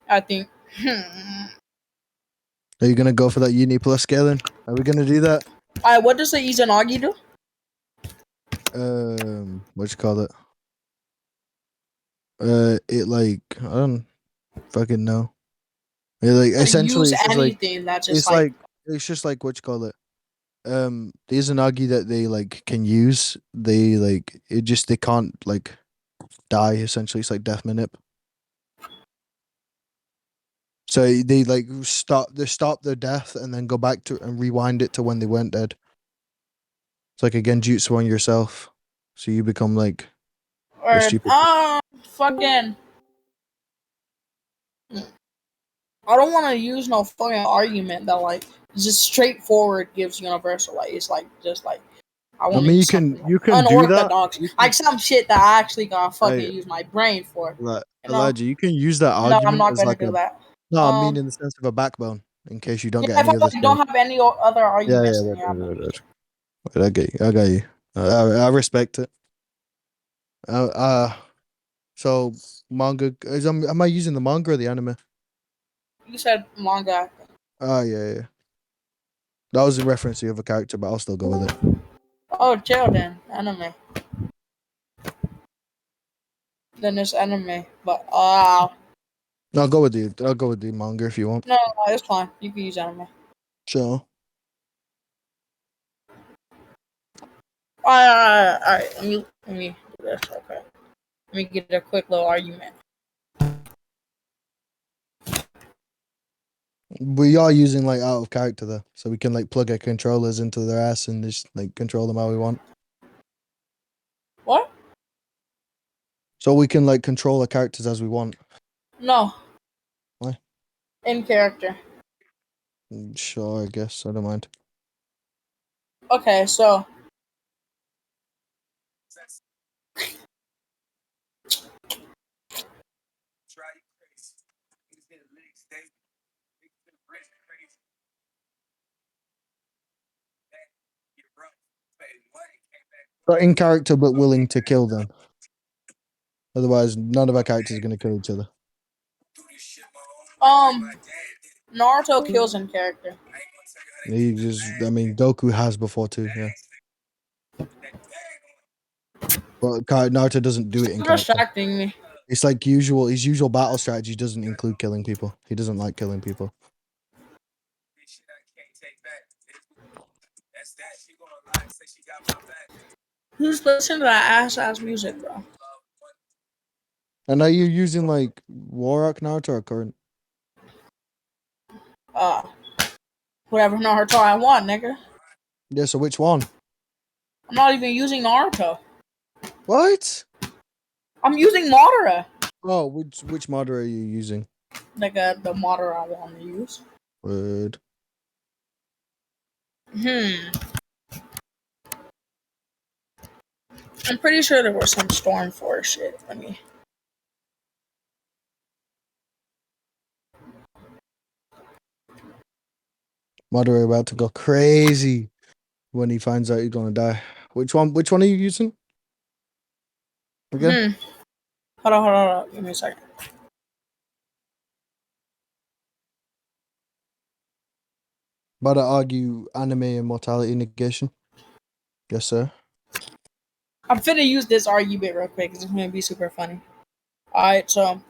I think. Are you gonna go for that uni plus scaling? Are we gonna do that? Alright, what does the Izanagi do? What you call it? It like I don't fucking know. It like essentially Use it's just like anything that's just it's like it's just like what you call it. The Izanagi that they like can use, they like it just they can't like die. Essentially, it's like death manip. So they like stop their death and then go back to and rewind it to when they weren't dead. It's like a genjutsu on yourself, so you become like the or stupid. fucking. I don't want to use no fucking argument that like just straightforward gives universal. Like it's like just like I want to use something You can do that. unorthodox, like some shit that I actually gotta fucking Like, use my brain for. You know? Elijah, you can use that No, I'm argument not as gonna like do a that. no. I mean, in the sense of a backbone, in case you don't get Yeah, if any I other like, don't skills. have any other Yeah, arguments, then wait, yeah. I get you. I got you. I respect it. So manga am I using the manga or the anime? You said manga. Oh yeah. That was in reference to the other character, but I'll still go with it. Oh, chill then. Anime. Then it's anime. But I'll go with the manga if you want. no, it's fine. You can use anime. Sure. Alright. Let me do this. Okay. Let me get a quick little argument. We are using like out of character though, so we can like plug our controllers into their ass and just like control them how we want. What? So we can like control our characters as we want. No. Why? In character. Sure, I guess I don't mind. Okay, so But in character, but willing to kill them. Otherwise, none of our characters are going to kill each other. Naruto kills in character. I mean, Goku has before too, yeah. But Naruto doesn't do it in You're character. distracting me. It's like usual. His usual battle strategy doesn't include killing people. He doesn't like killing people. Who's listening to that ass music, bro? And are you using like War Arc Naruto or current? Whatever Naruto I want, nigga. Yeah, so which one? I'm not even using Naruto. What? I'm using Madara. Oh, which mod are you using? Nigga, the Madara I want to use. Word. I'm pretty sure there was some Storm Force shit. Let me. Madara about to go crazy when he finds out he's gonna die. Which one are you using? Again? Hold on. Give me a second. About to argue anime immortality negation. Yes, sir. I'm finna use this argument real quick because it's gonna be super funny. Alright, so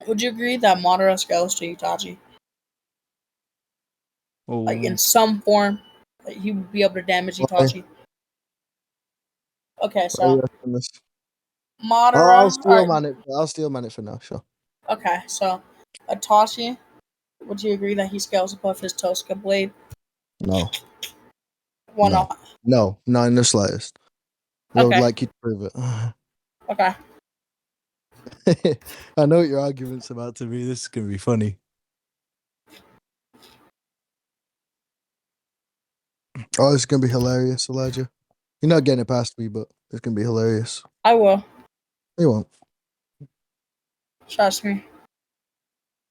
would you agree that Madara scales to Itachi? Oh. Like in some form, like he would be able to damage Itachi. Okay, so Madara. I'll steel man it for now, sure. Okay, so Itachi, would you agree that he scales above his Tosca blade? No. Why not? No, not in the slightest. I would like you to prove it. Okay. I know what your argument's about to be. This is gonna be funny. Oh, it's gonna be hilarious, Elijah. You're not getting it past me, but it's gonna be hilarious. I will. You won't. Trust me.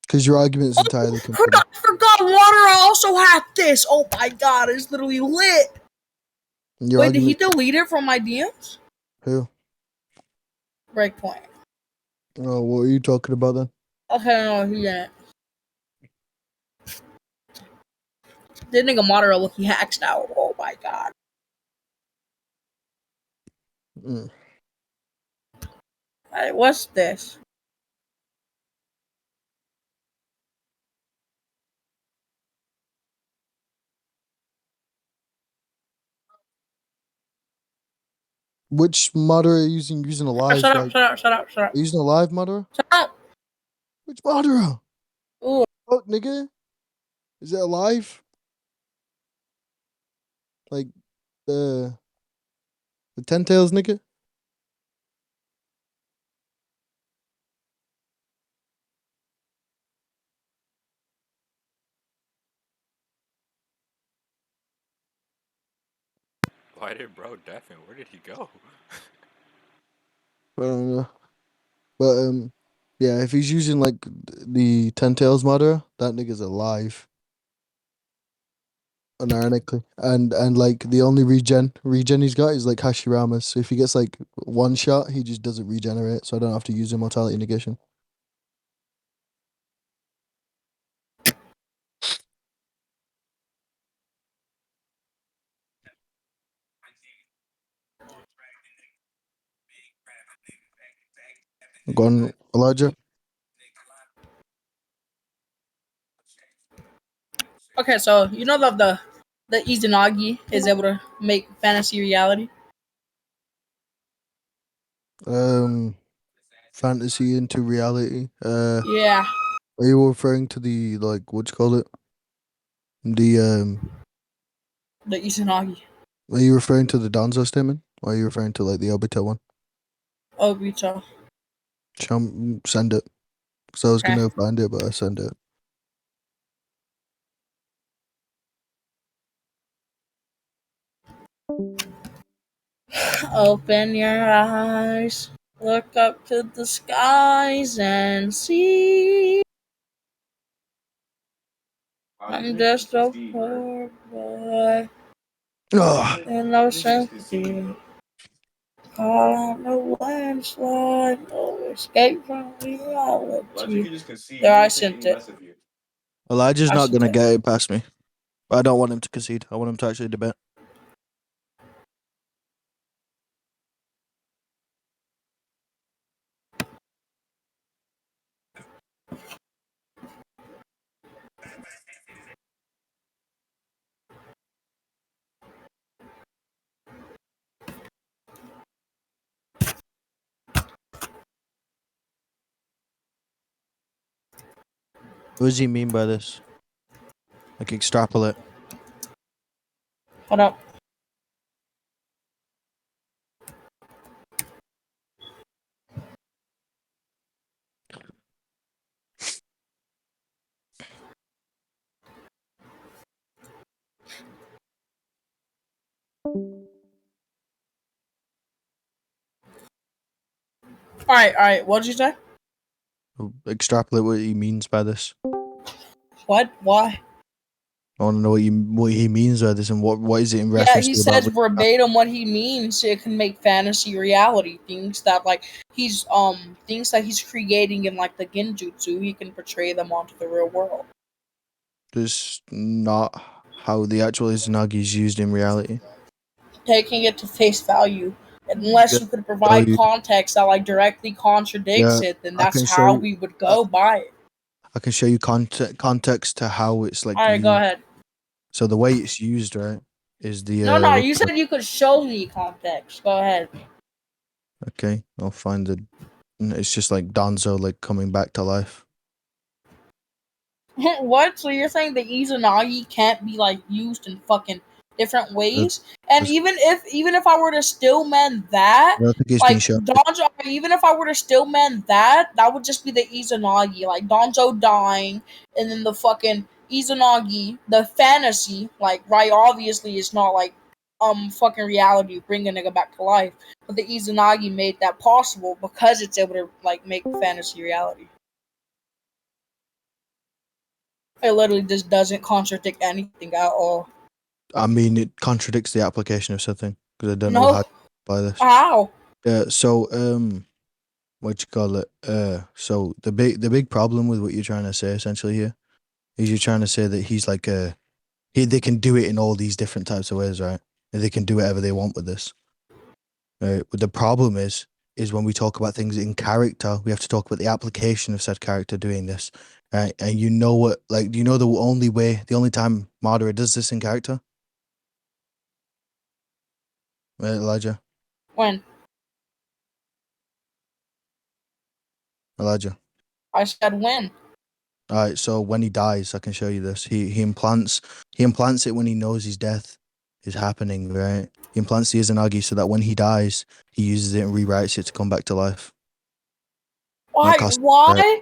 Because your argument is entirely complete. I forgot Madara also had this. Oh my god, it's literally lit. Wait, did he delete it from my DMs? Who? Breakpoint. Oh, what are you talking about then? Okay, no, he didn't. This nigga Madara looking hacked out. Oh my god. Hey, what's this? Which Madara are you using? Using a live? Shut up, shut up, shut up, shut up. Are you using a live Madara? Shut up. Which Madara? Ooh. Fuck, nigga. Is it alive? Like the Ten Tails, nigga? Why did bro deafen? Where did he go? I don't know. But yeah, if he's using like the Ten Tails Madara, that nigga's alive. Unironically. And like the only regen he's got is like Hashirama's. So if he gets like one shot, he just doesn't regenerate, so I don't have to use immortality negation. Go on, Elijah. Okay, so you know that the Izanagi is able to make fantasy reality? Fantasy into reality. Yeah. Are you referring to the like what you call it? The The Izanagi. Are you referring to the Danzo statement? Or are you referring to like the Obito one? Obito. Send it. Because I was Okay. gonna find it, but I send it. Open your eyes. Look up to the skies and see. I'm just a poor boy. Ugh. And no sympathy. Call on the landslide. No escape from reality. There, I sent it. Elijah's I not sent gonna it. get it past me. I don't want him to concede. I want him to actually debate. What does he mean by this? Like extrapolate. Hold up. Alright. What did you say? Extrapolate what he means by this. What? Why? I want to know what he means by this and what is it in Yeah, reference he to about says verbatim what he means. It can make fantasy reality. Things that things that he's creating in like the genjutsu, he can portray them onto the real world. just not how the actual Izanagi is used in reality. Taking it to face value. Unless you could provide context that like directly contradicts it, then that's how we would go by it. I can show you context to how it's like Alright, used. go ahead. So the way it's used, right, is the No, you said you could show me context. Go ahead. Okay, I'll find it. It's just like Danzo like coming back to life. What? So you're saying the Izanagi can't be like used in fucking different ways? And even if I were to still mend that, I don't think it's like being shown. Donzo, even if I were to still mend that, that would just be the Izanagi, like Donzo dying, and then the fucking Izanagi, the fantasy, like right, obviously it's not like fucking reality, bring a nigga back to life, but the Izanagi made that possible because it's able to like make fantasy reality. It literally just doesn't contradict anything at all. I mean, it contradicts the application of something because I don't know No. how to apply this. How? Yeah. So what you call it? So the big problem with what you're trying to say essentially here is you're trying to say that he's like they can do it in all these different types of ways, right? And they can do whatever they want with this. Right? But the problem is when we talk about things in character, we have to talk about the application of said character doing this, right? And you know what? Like, do you know the only time Madara does this in character? Right, Elijah. When? Elijah. I said when. All right, so when he dies, I can show you this. He implants it when he knows his death is happening, right? He implants the Izanagi so that when he dies, he uses it and rewrites it to come back to life. Why? costs- Why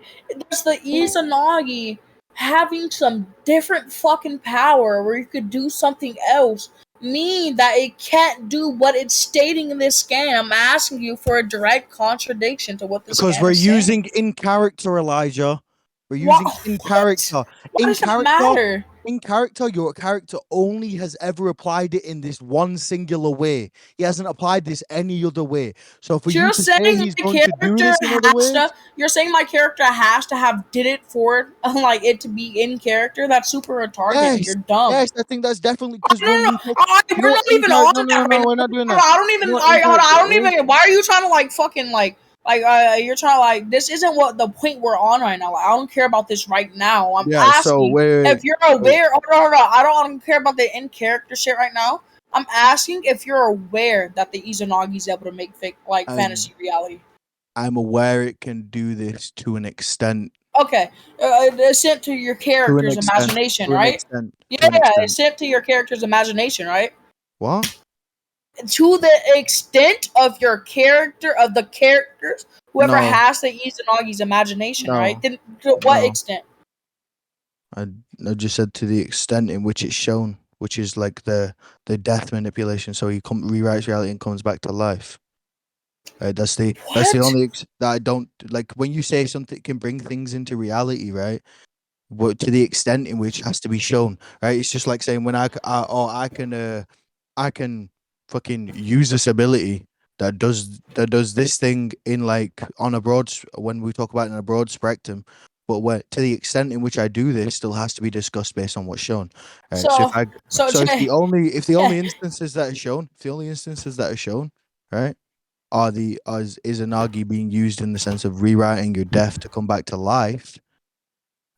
does the Izanagi having some different fucking power where you could do something else mean that it can't do what it's stating in this game? I'm asking you for a direct contradiction to what this Because game we're is saying. using in character, Elijah. We're using What? in character. Why In does it character, matter? in character, your character only has ever applied it in this one singular way. He hasn't applied this any other way. So for you You're to say saying he's my going to do character this in other has ways, to. You're saying my character has to have did it for like it to be in character. That's super retarded. yes, You're dumb. yes, I think that's definitely because No, when no, we talk, we're not even on no, that no, right no, now. we're not doing No, that. I don't even. You know what I don't in even. Why are you trying to like fucking like you're trying to like this isn't what the point we're on right now. Like, I don't care about this right now. I'm yeah, so asking wait, if you're aware. Hold on. I don't care about the in character shit right now. I'm asking if you're aware that the Izanagi is able to make fake like fantasy reality. I'm aware it can do this to an extent. Okay, it's sent to your character's imagination, To an right? extent. Yeah, it's sent to your character's imagination, right? What? To the extent of your character, of the characters, whoever No. has the Izanagi's imagination, No. right? Then to what No. extent? I just said to the extent in which it's shown, which is like the death manipulation. So he rewrites reality and comes back to life. That's the only that I don't like when you say something can bring things into reality, right? But to the extent in which it has to be shown, right? It's just like saying when I can fucking use this ability that does this thing in like on a broad when we talk about it in a broad spectrum, but where to the extent in which I do this still has to be discussed based on what's shown. Right? So if the only instances that are shown, right, are Izanagi being used in the sense of rewriting your death to come back to life.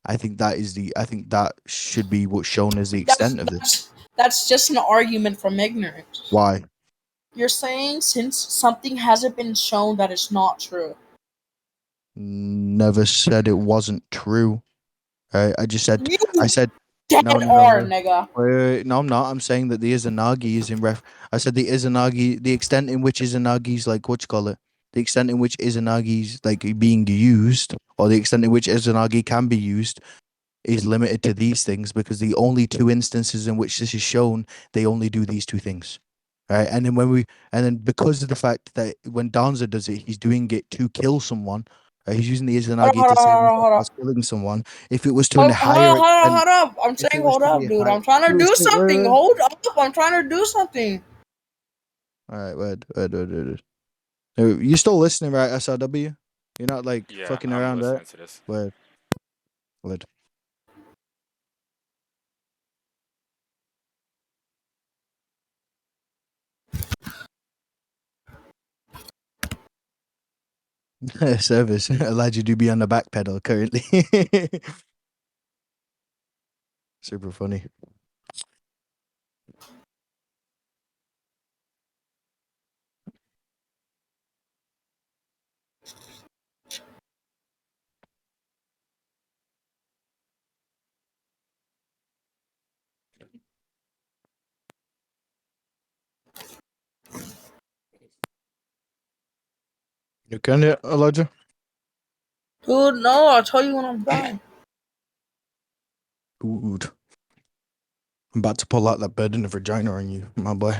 I think that should be what's shown as the extent of this. That's just an argument from ignorance. Why? You're saying since something hasn't been shown that it's not true. Never said it wasn't true. I just said Dead nigga. Wait, no, I'm not. I'm saying that the Izanagi is in I said the Izanagi, the extent in which Izanagi's like what you call it, the extent in which Izanagi's like being used, or the extent in which Izanagi can be used, is limited to these things because the only two instances in which this is shown, they only do these two things. Right, and then because of the fact that when Danza does it, he's doing it to kill someone. He's using the Izanagi to say killing someone. If it was to a higher extent, hold up. I'm saying hold up, dude. I'm trying to do something. Hold up. I'm trying to do something. All right, wait. You're still listening, right, SRW? You're not like fucking around, right? Wait. Service allowed you to be on the back pedal currently. Super funny. You can it, Elijah? Dude, no, I'll tell you when I'm done. Dude. I'm about to pull out that bed in the vagina on you, my boy.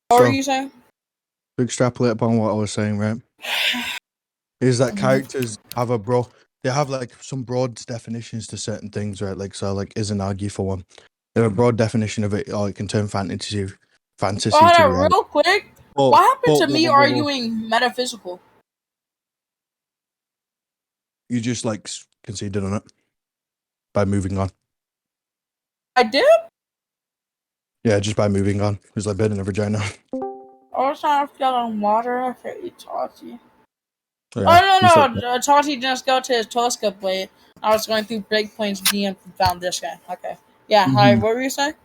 What were you saying? To extrapolate upon what I was saying, right? Is that characters have they have like some broad definitions to certain things, right? Like Izanagi for one. A broad definition of it, or it can turn fantasy Hold to on, reality. real quick. But, What happened to but, me but, but, arguing metaphysical? you just like conceded on it by moving on. I did? Yeah, just by moving on. It's like burning a vagina. I was trying to get on water after I ate Tati. Yeah, you Oh said that. no, Tati just go to his telescope plate. I was going through Break Point's DM and found this guy. Okay. Yeah, hi, Mhm. what were you saying?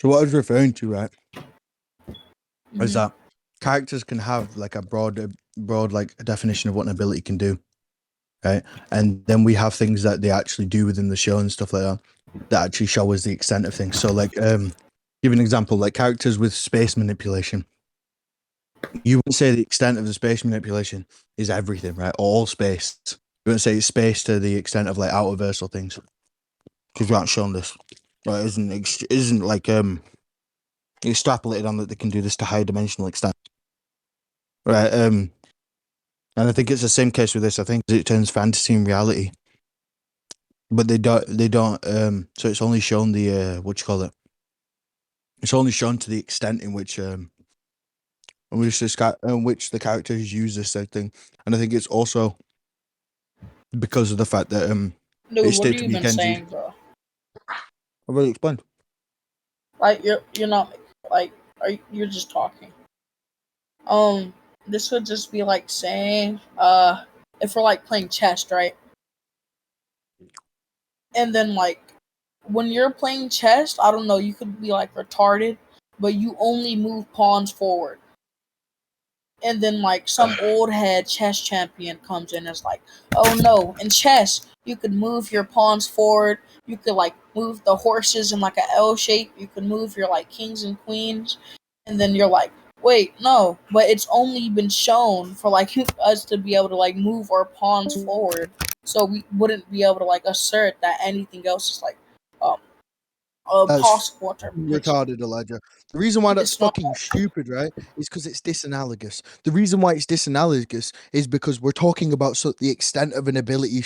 So what I was referring to, right, is Mhm. that characters can have like a broad like definition of what an ability can do, right? And then we have things that they actually do within the show and stuff like that actually show us the extent of things. So like, give an example, like characters with space manipulation. You wouldn't say the extent of the space manipulation is everything, right? All space. You wouldn't say it's space to the extent of like outerversal things, because we aren't shown this. Right? Isn't like extrapolated on that they can do this to high dimensional extent, right? And I think it's the same case with this. I think it turns fantasy and reality, but they don't. So it's only shown the what you call it. It's only shown to the extent in which which the characters use this said thing, and I think it's also because of the fact that Dude, it's what are stated you to be even Genji. saying, bro? I've already explained. Like you're not like you're just talking. This would just be like saying, if we're like playing chess, right? And then like when you're playing chess, I don't know, you could be like retarded, but you only move pawns forward. And then like some old head chess champion comes in and is like, oh no, in chess you could move your pawns forward, you could like move the horses in like a L shape, you could move your like kings and queens, and then you're like, wait, no, but it's only been shown for like us to be able to like move our pawns forward, so we wouldn't be able to like assert that anything else is like um a That's possible interpretation. retarded, Elijah. The reason why that's It's not. fucking stupid, right, is because it's disanalogous. The reason why it's disanalogous is because we're talking about the extent of an ability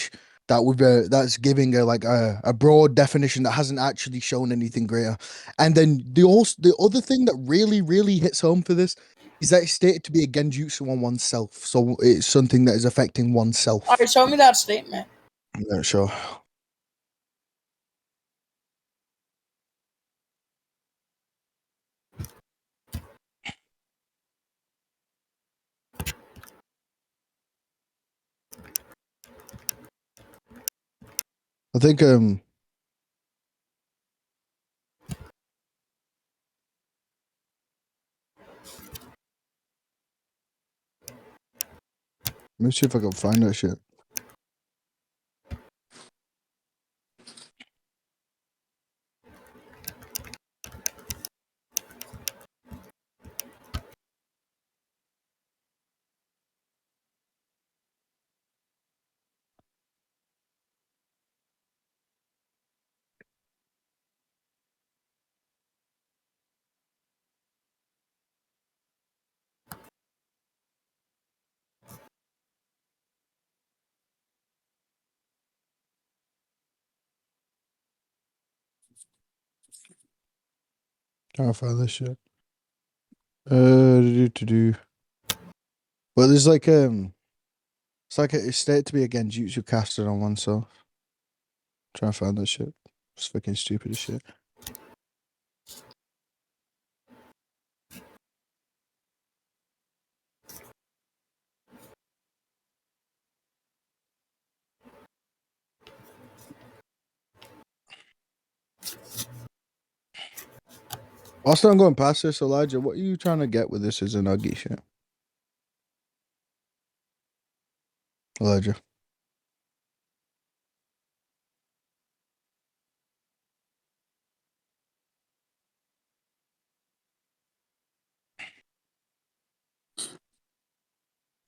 that we've that's giving a broad definition that hasn't actually shown anything greater. And then the other thing that really hits home for this is that it's stated to be a genjutsu on oneself. So it's something that is affecting oneself. Alright, show me that statement. Yeah, sure. I think let me see if I can find that shit. Trying to find this shit. Do. Well, there's like it's stated to be a genjutsu casted on oneself. Trying to find that shit. It's fucking stupid as shit. Also, I'm going past this, Elijah. What are you trying to get with this Izanagi shit? Elijah.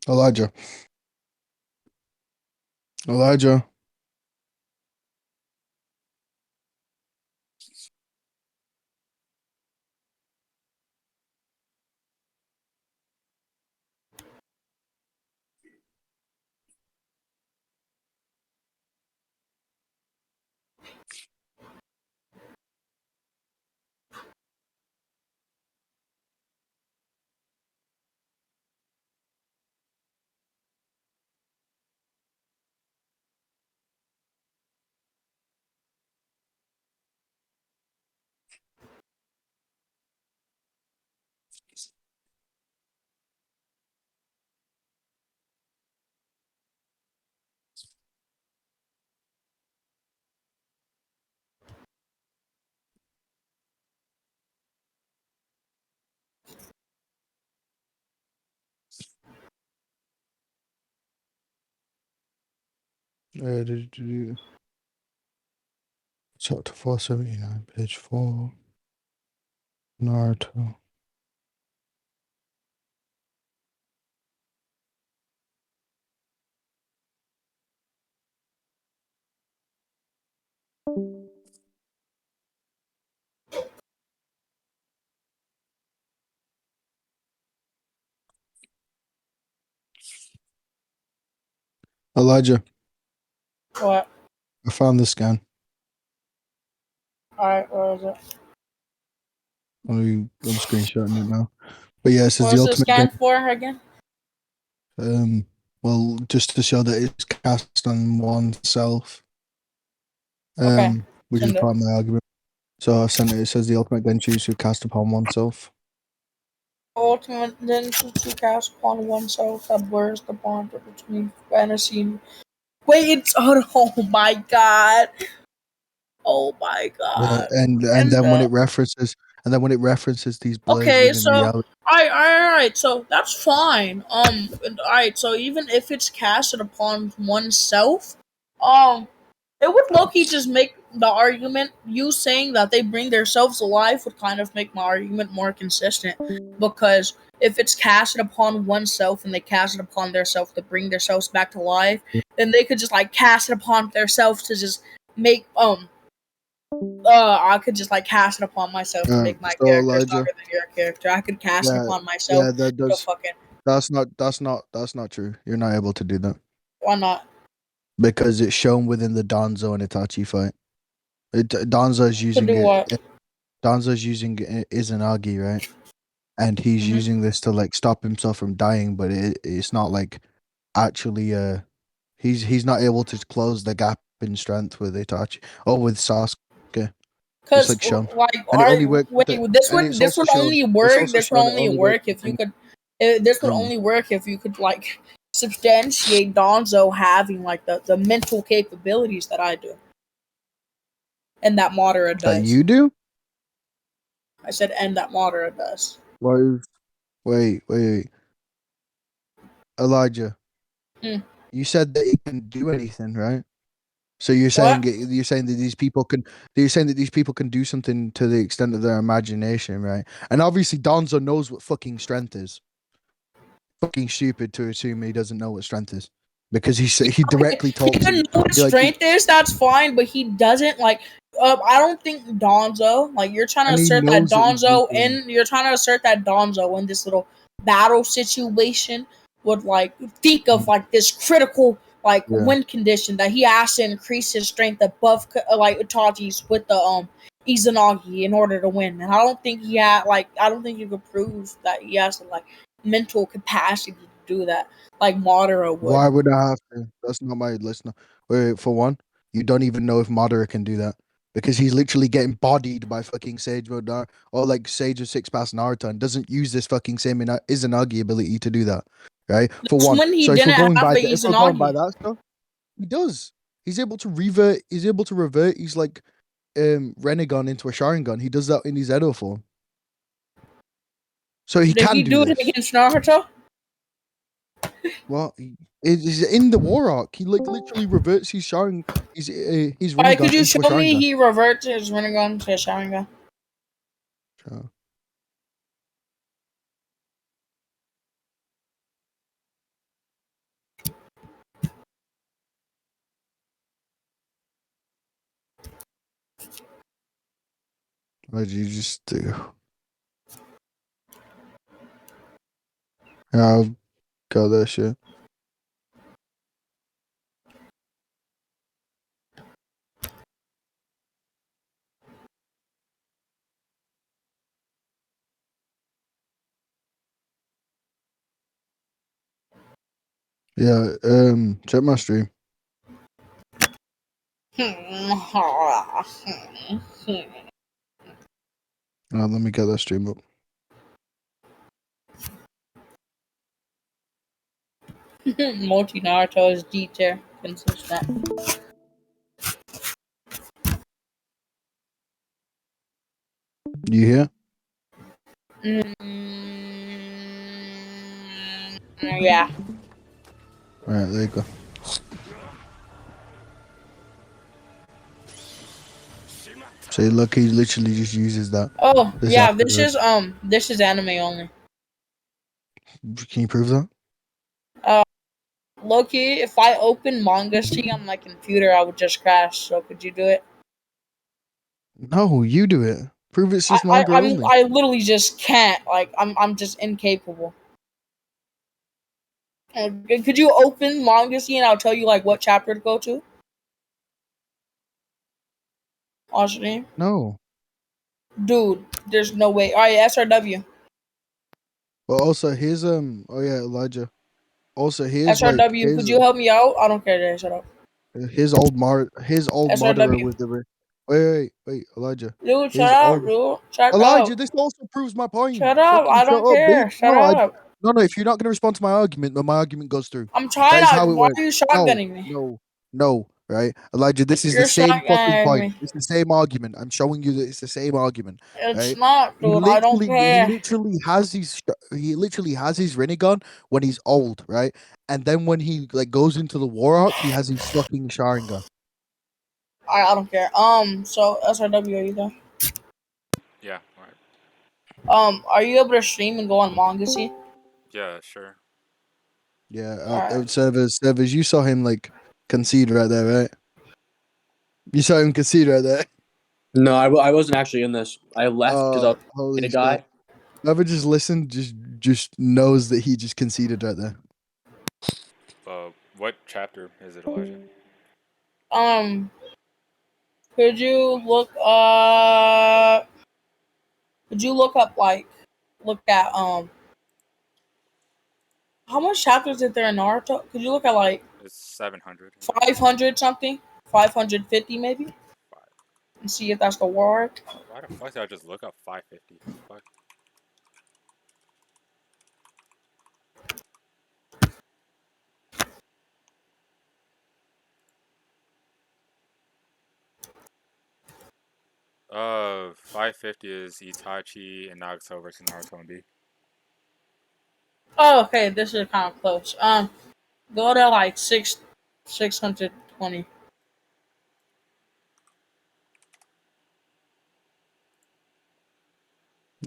Elijah. Elijah. Chapter 479, page 4. Naruto. Elijah, What? I found the scan. Alright, where is it? I'm screenshotting it now. But yeah, it says What the was the ultimate scan for again? well, just to show that it's cast on oneself. Okay, Which is send it. part of my argument. So I've sent it. It says the ultimate Denjutsu cast upon oneself. Ultimate then to cast upon oneself that blurs the bond between fantasy and wait, it's oh my god. Oh my Yeah, god. and then when it references these blurs Okay, within so reality. alright, so that's fine. Alright, so even if it's casted upon oneself, it would low-key just make the argument, you saying that they bring themselves alive would kind of make my argument more consistent. Because if it's casted upon oneself and they cast it upon themselves to bring themselves back to life, then they could just like cast it upon themselves to just make I could just like cast it upon myself to make my So character Elijah, stronger than your character. I could cast it yeah, upon myself yeah, to fucking that's not true. You're not able to do that why not? because it's shown within the Danzo and Itachi fight. Danzo's To using do what? it. Danzo's using Izanagi, right? And he's Hmm. using this to like stop himself from dying, but it's not like actually he's not able to close the gap in strength with Itachi or with Sasuke. It's Cause like shown, like, and it only worked. wait, this And would it's also shown. only It's work. also This would shown it only only works. work if you could. This would only work if you could like substantiate Donzo having like the mental capabilities that I do, and that Madara That does. you do? I said, and that Madara does. Why? Wait. Elijah, Hmm. you said that he can do anything, right? So What? you're saying that these people can you're saying that these people can do something to the extent of their imagination, right? And obviously Donzo knows what fucking strength is. Fucking stupid to assume he doesn't know what strength is. Because he directly He talks can in know what like strength is. That's fine, but he doesn't like. I don't think Donzo. Like you're trying to and he assert that knows that he's Donzo, weak. and you're trying to assert that Donzo in this little battle situation would like think of like this critical like Yeah. win condition that he has to increase his strength above like Itachi's with the Izanagi in order to win. And I don't think he had like I don't think you could prove that he has the like mental capacity to do that like Madara would. Why would I have to? That's not my listener. Wait, for one, you don't even know if Madara can do that. Because he's literally getting bodied by fucking Sage Mode or like Sage of Six Pass Naruto and doesn't use this fucking same Izanagi ability to do that. Right? For That's one. when he So if we're didn't going have by the if we're going by Izanagi. that stuff, he does. He's able to revert he's like Renegon into a Sharingan. He does that in his Edo form. So he Did can he do do it this. against Naruto? Well, he's in the war arc. He like literally reverts his Sharingan, his Alright, could Rinnegan you into a show me Sharingan. he reverts his Rinnegan to Sharingan? Sure. What did you just do? Yeah, I'll go that shit. Yeah, check my stream. Let me get that stream up. Multi Naruto is D tier, consistent. You hear? Yeah. Alright, there you go. So look, he literally just uses that. Oh This yeah, after the. this is anime only. Can you prove that? Loki, if I open Manga Sea on my computer, I would just crash. So could you do it? No, you do it. Prove it's just manga only. I literally just can't. Like I'm just incapable. Could you open Manga Sea and I'll tell you like what chapter to go to? Honestly, No. dude, there's no way. All right, SRW, But also here's oh yeah, Elijah. Also here's like SRW. Could you help me out? I don't care. Shut up. his old murderer SRW, with the wait, Elijah. dude, shut His up, old dude, shut Elijah, up, this also proves my point. shut up. Fucking I shut don't up, bitch. care. Shut up. No, if you're not gonna respond to my argument, then my argument goes through. I'm trying That is out. how it Why works. are you No, shotgunning me? no, right? Elijah, this is the You're same fucking shotgunning point. me. It's the same argument. I'm showing you that it's the same argument, It's right? not, dude. I don't He care. literally has he literally has his Rinnegan when he's old, right? And then when he like goes into the war arc, he has his fucking Sharingan. I don't care. So SRW, are you there? Yeah, alright. Are you able to stream and go on Mangasy? Yeah, sure. Yeah, Alright. Servers, you saw him like concede right there, right? You saw him concede right there. No, I wasn't actually in this. I left because I was in Holy a guy. shit! Whoever just listened just knows that he just conceded right there. What chapter is it, Elijah? Um, could you look up? Could you look up look at how much chapters is there in Naruto? Could you look at like It's 700. 500 something, 550 maybe, and see if that's the war arc? Why the fuck did I just look up 550? Fuck. 550 is Itachi and Nagato versus Naruto and B. Oh, okay, this is kind of close. Go to like 620.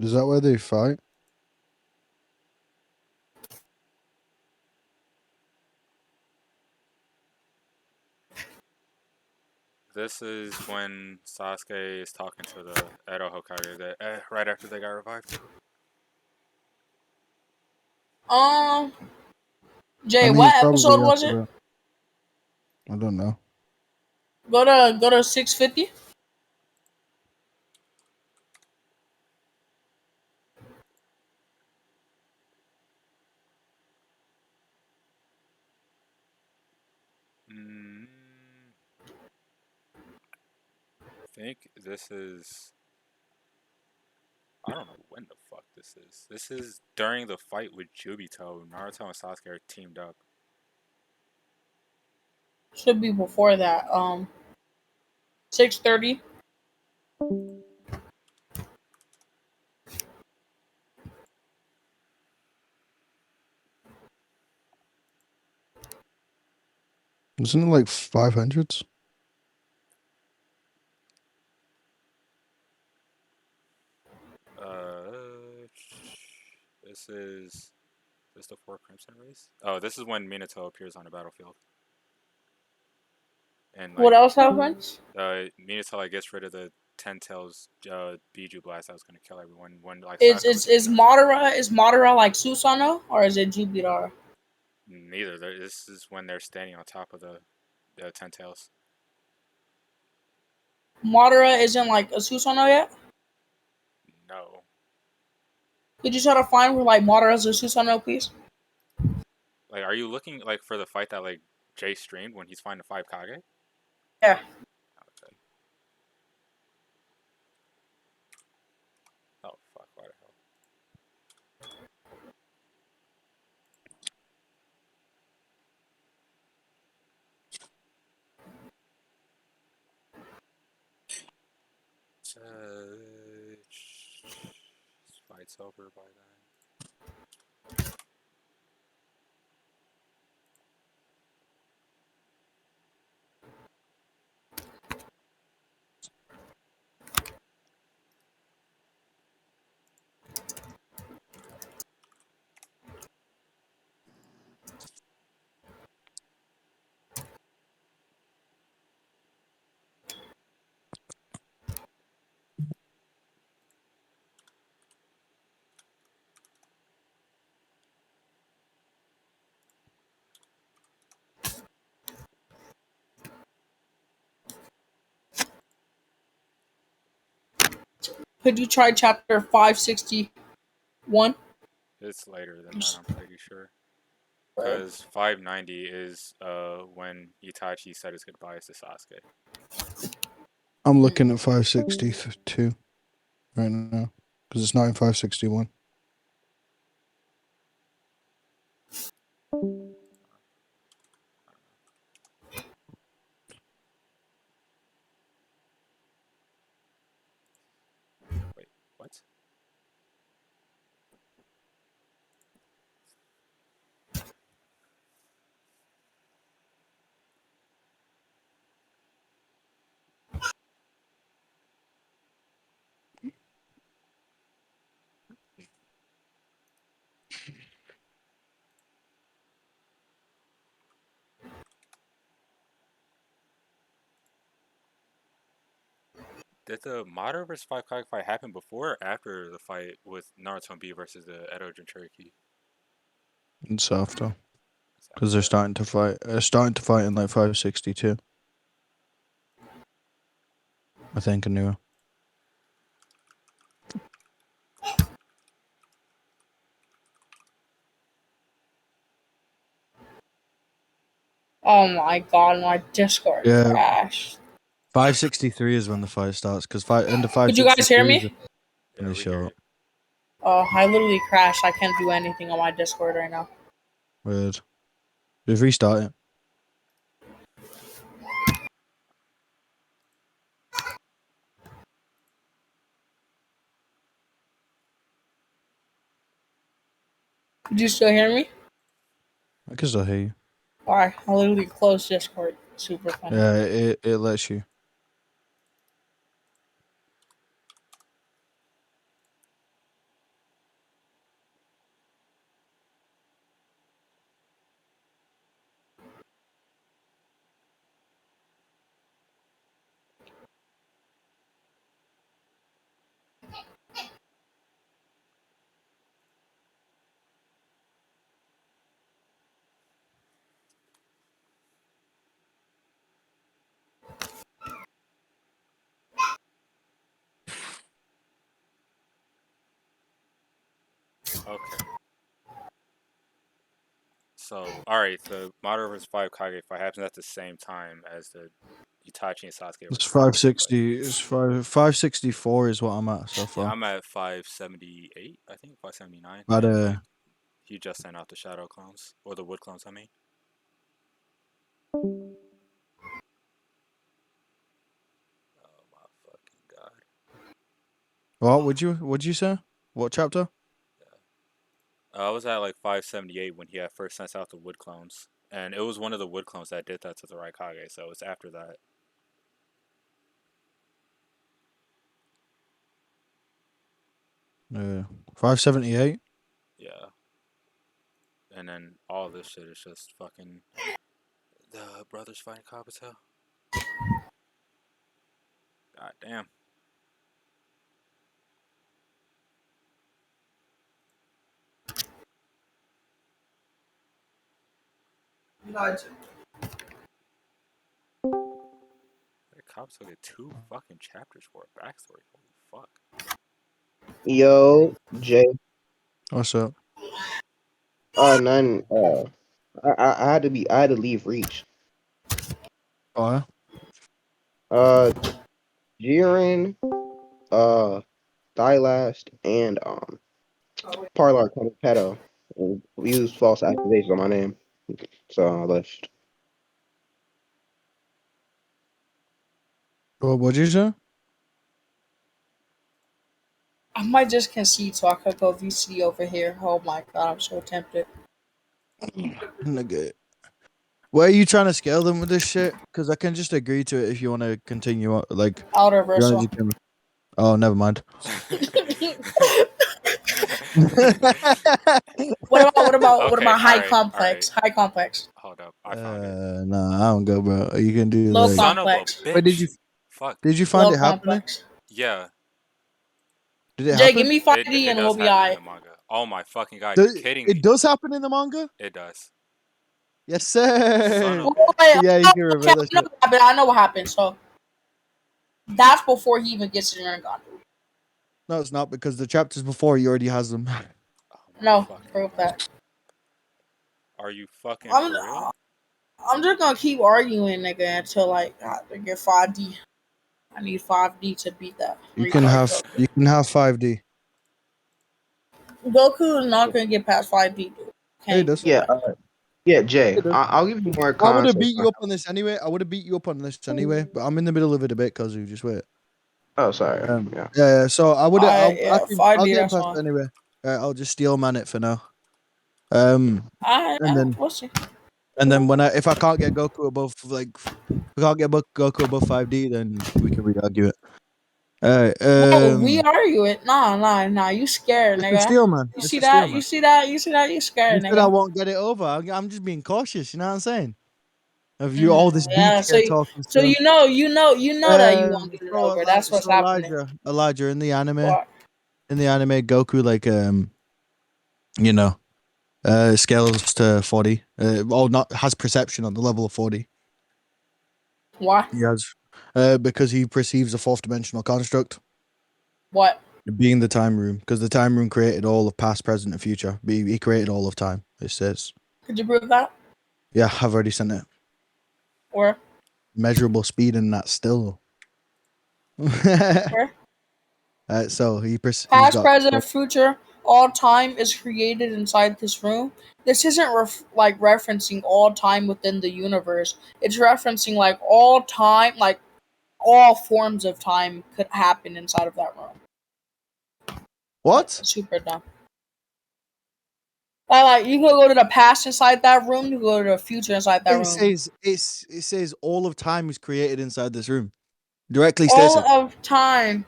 Is that where they fight? This is when Sasuke is talking to the Edo Hokage right after they got revived. Jay, I mean, what it's probably episode was after it? that. I don't know. Go to 650. Mm, I think this is. I don't know when the fuck this is. This is during the fight with Jubito. Naruto and Sasuke are teamed up. Should be before that. 630. Isn't it like 500s? This is the Four Crimson Race. Oh, this is when Minato appears on the battlefield. And What like, else happens? Minato like gets rid of the Ten Tails Biju blast that was gonna kill everyone. When like Is Sakura is is Madara like Susanoo or is it Jubidara? neither. This is when they're standing on top of the Ten Tails. Madara isn't like a Susanoo yet. No. Could you try to find where like Madara's a Susanoo, please? Like, are you looking like for the fight that like Jay streamed when he's fighting the five Kage? Yeah. Okay. Oh fuck! Why the hell? This fight's over by then. Could you try chapter 561? It's later than that, I'm pretty sure. Because 590 is when Itachi said his goodbyes to Sasuke. I'm looking at 562 right now because it's not in 561. Wait, what? Did the Madara vs. 5 Kage fight happen before or after the fight with Naruto and B versus the Edo Jinchuriki? It's after because they're starting to fight. Starting to fight in like 562. I think anyway. Oh my god, my Discord Yeah. crashed. 563 is when the fight starts because into Could you guys hear 562 is me? when they show up. Oh, I literally crashed. I can't do anything on my Discord right now. Weird. Just restart it. Could you still hear me? I can still hear you. Alright, I literally closed Discord. Super funny. Yeah, it lets you. Okay. So, alright, the Madara vs. 5 Kage fight happens at the same time as the Itachi and Sasuke. It's versus Naruto fight. 560. It's 564 is what I'm at so far. Yeah, I'm at 578, I think, 579. But and he just sent out the Shadow Clones, or the Wood Clones, I mean. Oh my fucking god. what would you say? What chapter? I was at like 578 when he had first sent out the Wood Clones. And it was one of the Wood Clones that did that to the Raikage, so it's after that. Yeah, 578. Yeah. And then all this shit is just fucking the brothers fighting Kabuto. God damn. Like, Kabuto get 2 fucking chapters for a backstory. Holy fuck. Yo, Jay. What's up? None. I had to leave Reach. Oh, Jiren, Thylast, and Parlar called Pedo used false accusations on my name, so I left. what'd you say? I might just concede so I could go VC over here. Oh my god, I'm so tempted. Nigga. Where are you trying to scale them with this shit? Because I can just agree to it if you want to continue on. Like, Outer you wanna Versal. just- oh, never mind. What about Okay, high alright, complex? High complex. Hold up, I found it. Nah, I don't go, bro. You can do Low like. Son of a complex. bitch. Wait, did you Fuck. find Low it happening? complex. Yeah. Did it Jay, happen? give me 5D It and does we'll be happen in alright. the manga. Oh my fucking god, you're kidding me. It does happen in the manga? It does. Yes, Son sir. of Yeah, you can reveal that shit. I know what happened. So that's before he even gets to Rinnegan. No, it's not because the chapters before he already has them. Oh my No, fucking prove God. that. Are you fucking I'm for real? I'm just gonna keep arguing, nigga, until like I get 5D. I need 5D to beat that. You can retard have Goku. 5D. Goku is not gonna get past 5D, dude. Yeah, he Can't does. do Yeah, that. yeah, Jay. He does. I'll give you more I would have context. beat you up on this anyway. But I'm in the middle of it a bit, Kazu. Just wait. Oh, sorry. Yeah. Yeah. So I would. I'll Yeah, 5D. get That's past fine. it anyway. I'll just steal man it for now. And then We'll see. if I can't get Goku above if we can't get Goku above 5D, then we can re-argue it. Alright. No, we argue it. Nah. You scared, It's a nigga. steal, man. You It's see a steal, that? man. You see that? You see that? You You scared, said I nigga. won't get it over. I'm just being cautious. You know what I'm saying? Of you, all this Yeah. beach talking So stuff. you know that you won't get it over. That's what's happening. Elijah, in the anime, What? Goku scales to 40. Has perception on the level of 40. Why? He has, because he perceives a fourth dimensional construct, What? being the time room. Because the time room created all of past, present, and future. He created all of time. It says. Could you prove that? Yeah, I've already sent it. Where? Measurable speed in that still. Where? So he's Past, got present, future, all time is created inside this room. This isn't referencing all time within the universe. It's referencing like all time, like all forms of time could happen inside of that room. what? Super dumb. Like you could go to the past inside that room. You could go to the future inside that room. It says all of time is created inside this room. Directly states All it. of time.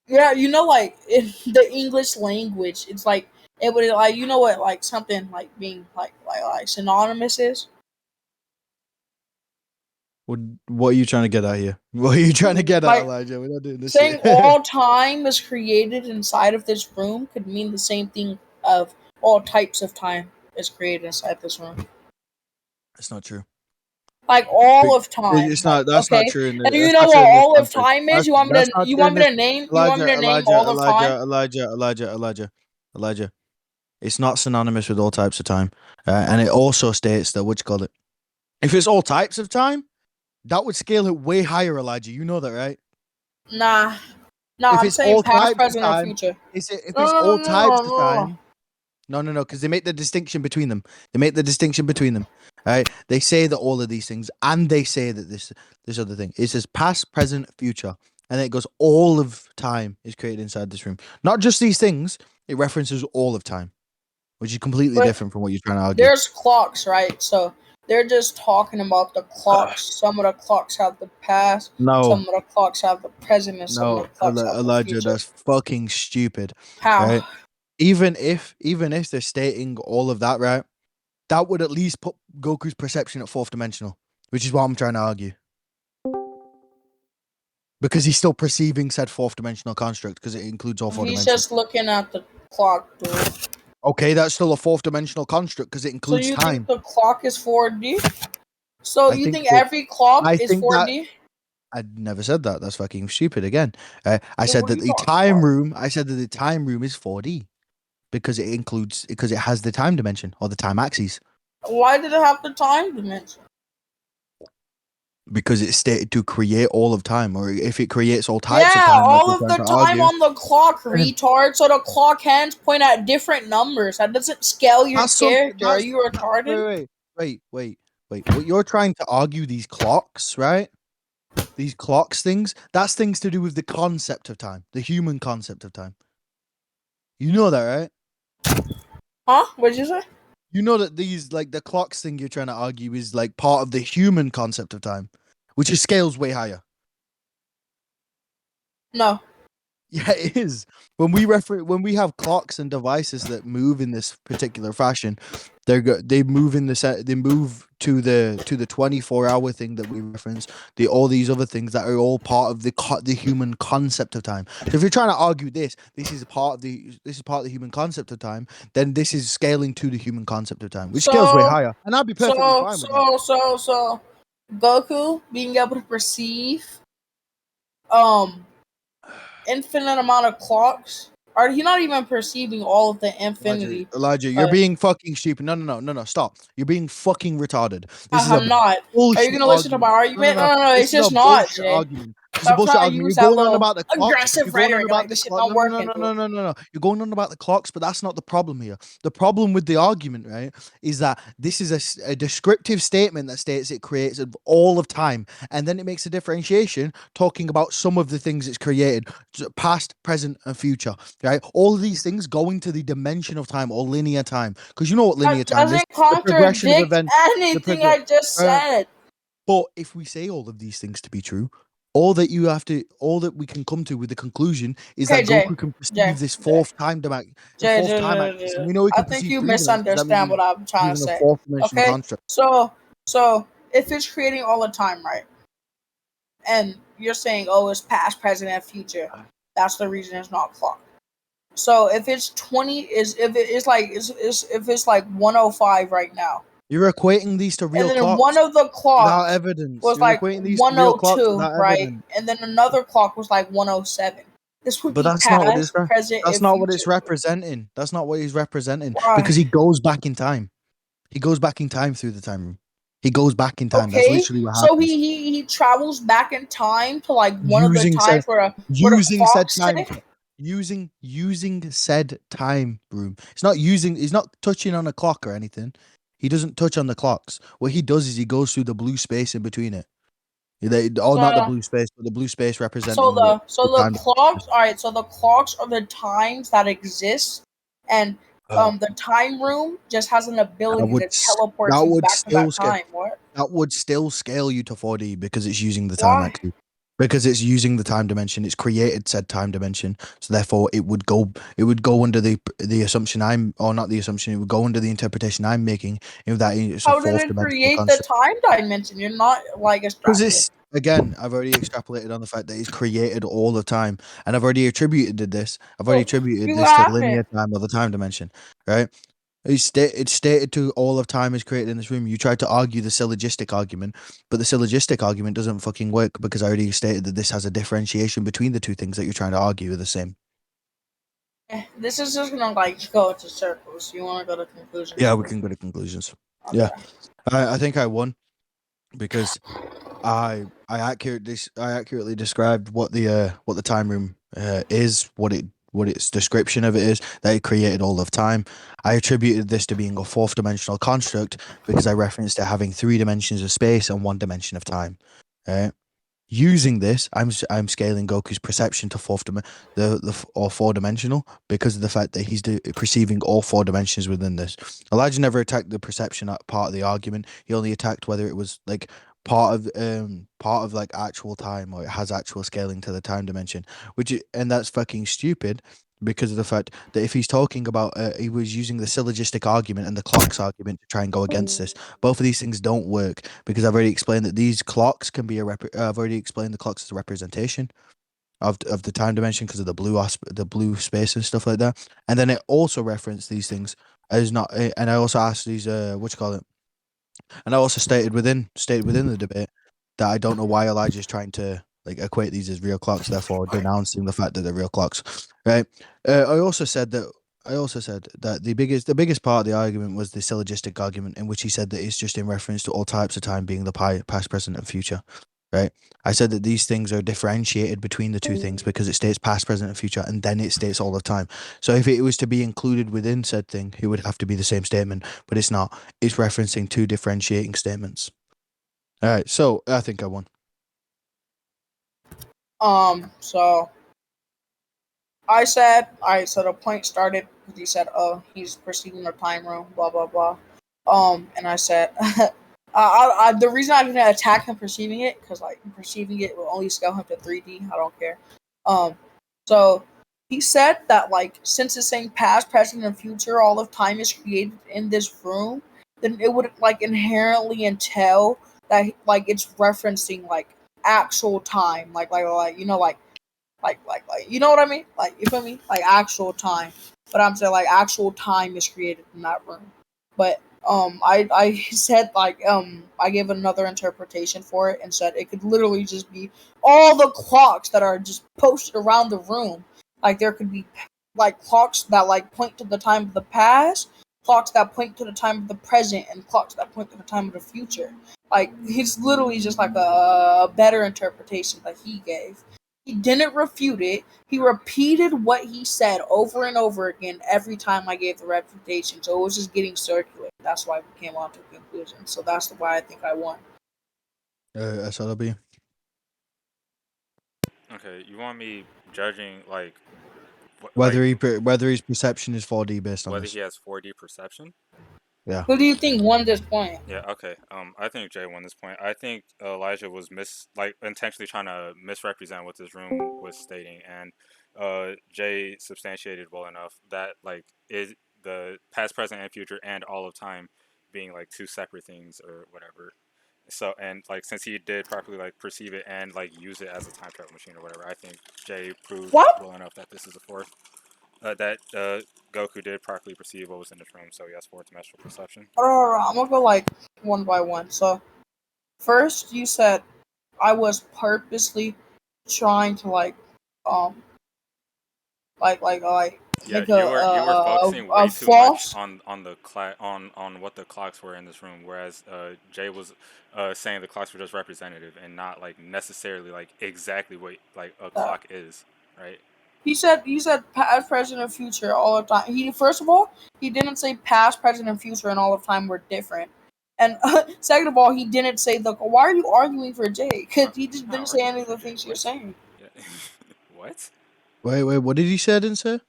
Yeah, you know, like in the English language, it's like it would like you know what like something like being like synonymous is. What are you trying to get at here? What are you trying to get at, Like, Elijah? We're not doing this. Saying shit. all time is created inside of this room could mean the same thing of all types of time is created inside this room. It's not true. Like all of time. It's not. That's okay? not true. And you know what all of time is? You want me to name all of time? Elijah. It's not synonymous with all types of time, and it also states that if it's all types of time, that would scale it way higher, Elijah. You know that, right? Nah. If I'm it's saying all past, types of present, or time, future. all types of time. No, because they make the distinction between them. Right? They say that all of these things, and they say that this other thing. It says past, present, future, and then it goes all of time is created inside this room. Not just these things. It references all of time, which is completely different from what you're trying to argue. There's clocks, right? So they're just talking about the clocks. Some of the clocks have the past. No. Some of the clocks have the present, and some of the clocks have the Elijah, future. that's fucking stupid. How? Right? Even if they're stating all of that, right? That would at least put Goku's perception at fourth dimensional, which is what I'm trying to argue. Because he's still perceiving said fourth dimensional construct because it includes all four He's dimensions. just looking at the clock, dude. Okay, that's still a fourth dimensional construct because it includes so you time. think the clock is 4D? So you think every clock is 4D? I never said that. That's fucking stupid again. I said what are that you the talking time about? room. I said that the time room is 4D because it has the time dimension or the time axis. Why did it have the time dimension? Because it's stated to create all of time, or if it creates all types of Yeah, time. all of the time on the clock, retard. So the clock hands point at different numbers. That doesn't scale your character. Are you retarded? Wait. What you're trying to argue, these clocks, right? These clocks things, that's things to do with the concept of time, the human concept of time. You know that, right? Huh? What did you say? You know that these, like, the clocks thing you're trying to argue is, like, part of the human concept of time, which is scales way higher. No. Yeah, it is. When we have clocks and devices that move in this particular fashion, they move to the 24-hour thing that we reference. All these other things that are all part of the human concept of time. So if you're trying to argue this is part of the human concept of time, then this is scaling to the human concept of time, which scales way higher. And I'd be perfectly fine with that. So Goku being able to perceive infinite amount of clocks, or he's not even perceiving all of the infinity. Elijah, you're being fucking stupid. No, stop. You're being fucking retarded. This is I'm a not. bullshit Are you gonna listen to my argument? No, This it's is a just not, bullshit Jay. argument. It's a Stop bullshit trying to argument. use You're that going on little about the clocks. aggressive You're going on rhetoric. about Like, the this shit clock. not working, dude. No. You're going on about the clocks, but that's not the problem here. The problem with the argument, right, is that this is a descriptive statement that states it creates all of time, and then it makes a differentiation talking about some of the things it's created, past, present, and future, right? All of these things go into the dimension of time or linear time, because you know what linear That time is. doesn't Progression of contradict events. anything I just said. But if we say all of these things to be true, all that we can come to with the conclusion is Okay, that Jay, Goku can perceive Jay, this Jay. fourth time dimension, Jay, axis, and we know he I can think perceive you 3 dimensions. That means misunderstand what I'm trying to using a say. fourth dimensional Okay, construct. so if it's creating all the time, right? And you're saying, oh, it's past, present, and future. That's the reason it's not clock. So if it's 20, if it's like 105 right now, You're equating these to real and then clocks one of the without clocks evidence. was You're like equating these to real clocks 102, without right? evidence. And then another clock was like 107. This would But be that's not what it's past, present, that's and not what it's future. representing. That's not what he's representing. Why? Because he goes back in time. He goes back in time through the time room. He goes back in time. That's Okay, literally what so happens. he travels back in time to like one of the Using times where the using said clocks time tick. using said time room. He's not touching on a clock or anything. He doesn't touch on the clocks. What he does is he goes through the blue space in between it. Not the blue space, but the blue space representing the time. clocks. All right, so the clocks are the times that exist, and the time room just has an ability to teleport you back to that time. What? That would still scale you to 4D because it's using the time Why? axis. Because it's using the time dimension. It's created said time dimension. So therefore it would go under the assumption it would go under the interpretation I'm making if that it's a How did fourth it dimensional create the construct. time dimension? You're not like Because extrapolating. it's again, I've already extrapolated on the fact that he's created all the time, and I've already attributed this. You To haven't. linear time or the time dimension, right? It's stated to all of time is created in this room. You tried to argue the syllogistic argument, but the syllogistic argument doesn't fucking work because I already stated that this has a differentiation between the two things that you're trying to argue are the same. This is just gonna like go into circles. You want to go to conclusions? Yeah, we can go to conclusions. Okay. Yeah, I think I won because I accurately described what the time room is, what its description of it is, that it created all of time. I attributed this to being a fourth dimensional construct because I referenced it having 3 dimensions of space and 1 dimension of time. Right? Using this, I'm scaling Goku's perception to or 4 dimensional because of the fact that he's perceiving all 4 dimensions within this. Elijah never attacked the perception part of the argument. He only attacked whether it was like part of like actual time or it has actual scaling to the time dimension, and that's fucking stupid because of the fact that if he's talking about he was using the syllogistic argument and the clocks argument to try and go against this. Both of these things don't work because I've already explained that these clocks can be I've already explained the clocks as a representation of the time dimension because of the blue space and stuff like that. And then it also referenced these things as not, and I also asked these and I also stated within the debate that I don't know why Elijah's trying to like equate these as real clocks, therefore denouncing the fact that they're real clocks. Right. I also said that the biggest part of the argument was the syllogistic argument, in which he said that it's just in reference to all types of time being the past, present, and future. Right. I said that these things are differentiated between the two things because it states past, present, and future, and then it states all the time. So if it was to be included within said thing, it would have to be the same statement, but it's not. It's referencing 2 differentiating statements. All right, so I think I won. So I said a point started because he said, "Oh, he's perceiving the time room, blah blah blah." And I said, the reason I didn't attack him perceiving it because like perceiving it will only scale him to 3D. I don't care. So he said that like since it's saying past, present, and future, all of time is created in this room, then it would like inherently entail that like it's referencing like actual time, like you know like you know what I mean? Like you feel me? Like actual time. But I'm saying like actual time is created in that room. But I said like I gave another interpretation for it and said it could literally just be all the clocks that are just posted around the room. Like there could be like clocks that like point to the time of the past, clocks that point to the time of the present, and clocks that point to the time of the future. Like it's literally just like a better interpretation that he gave. He didn't refute it. He repeated what he said over and over again every time I gave the refutation. So it was just getting circulated. That's why we came on to a conclusion. So that's why I think I won. SLB. Okay, you want me judging like Whether his perception is 4D based on whether this. he has 4D perception? Who do you think won this point? Yeah, okay. I think Jay won this point. I think Elijah was intentionally trying to misrepresent what this room was stating, and Jay substantiated well enough that like is the past, present, and future, and all of time being like two separate things or whatever. So and like since he did properly like perceive it and like use it as a time travel machine or whatever, I think Jay proved What? well enough that this is a fourth. Goku did properly perceive what was in this room, so he has fourth dimensional perception. I'm gonna go like one by one. So first you said I was purposely trying to um Yeah, make you were focusing way too false. much on the on what the clocks were in this room, whereas Jay was saying the clocks were just representative and not like necessarily like exactly what like a clock is, right? He said past, present, and future all the time. He first of all, he didn't say past, present, and future and all of time were different. And second of all, he didn't say why are you arguing for Jay? Because he just didn't say any of the things you're saying. Yeah. What? Wait, what did he say? I didn't say.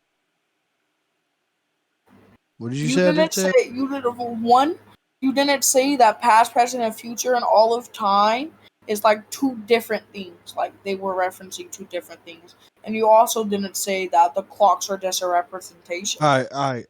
What did you, You say? didn't say you did one. You didn't say that past, present, and future and all of time is like two different things. Like they were referencing two different things. And you also didn't say that the clocks are just a representation. All right.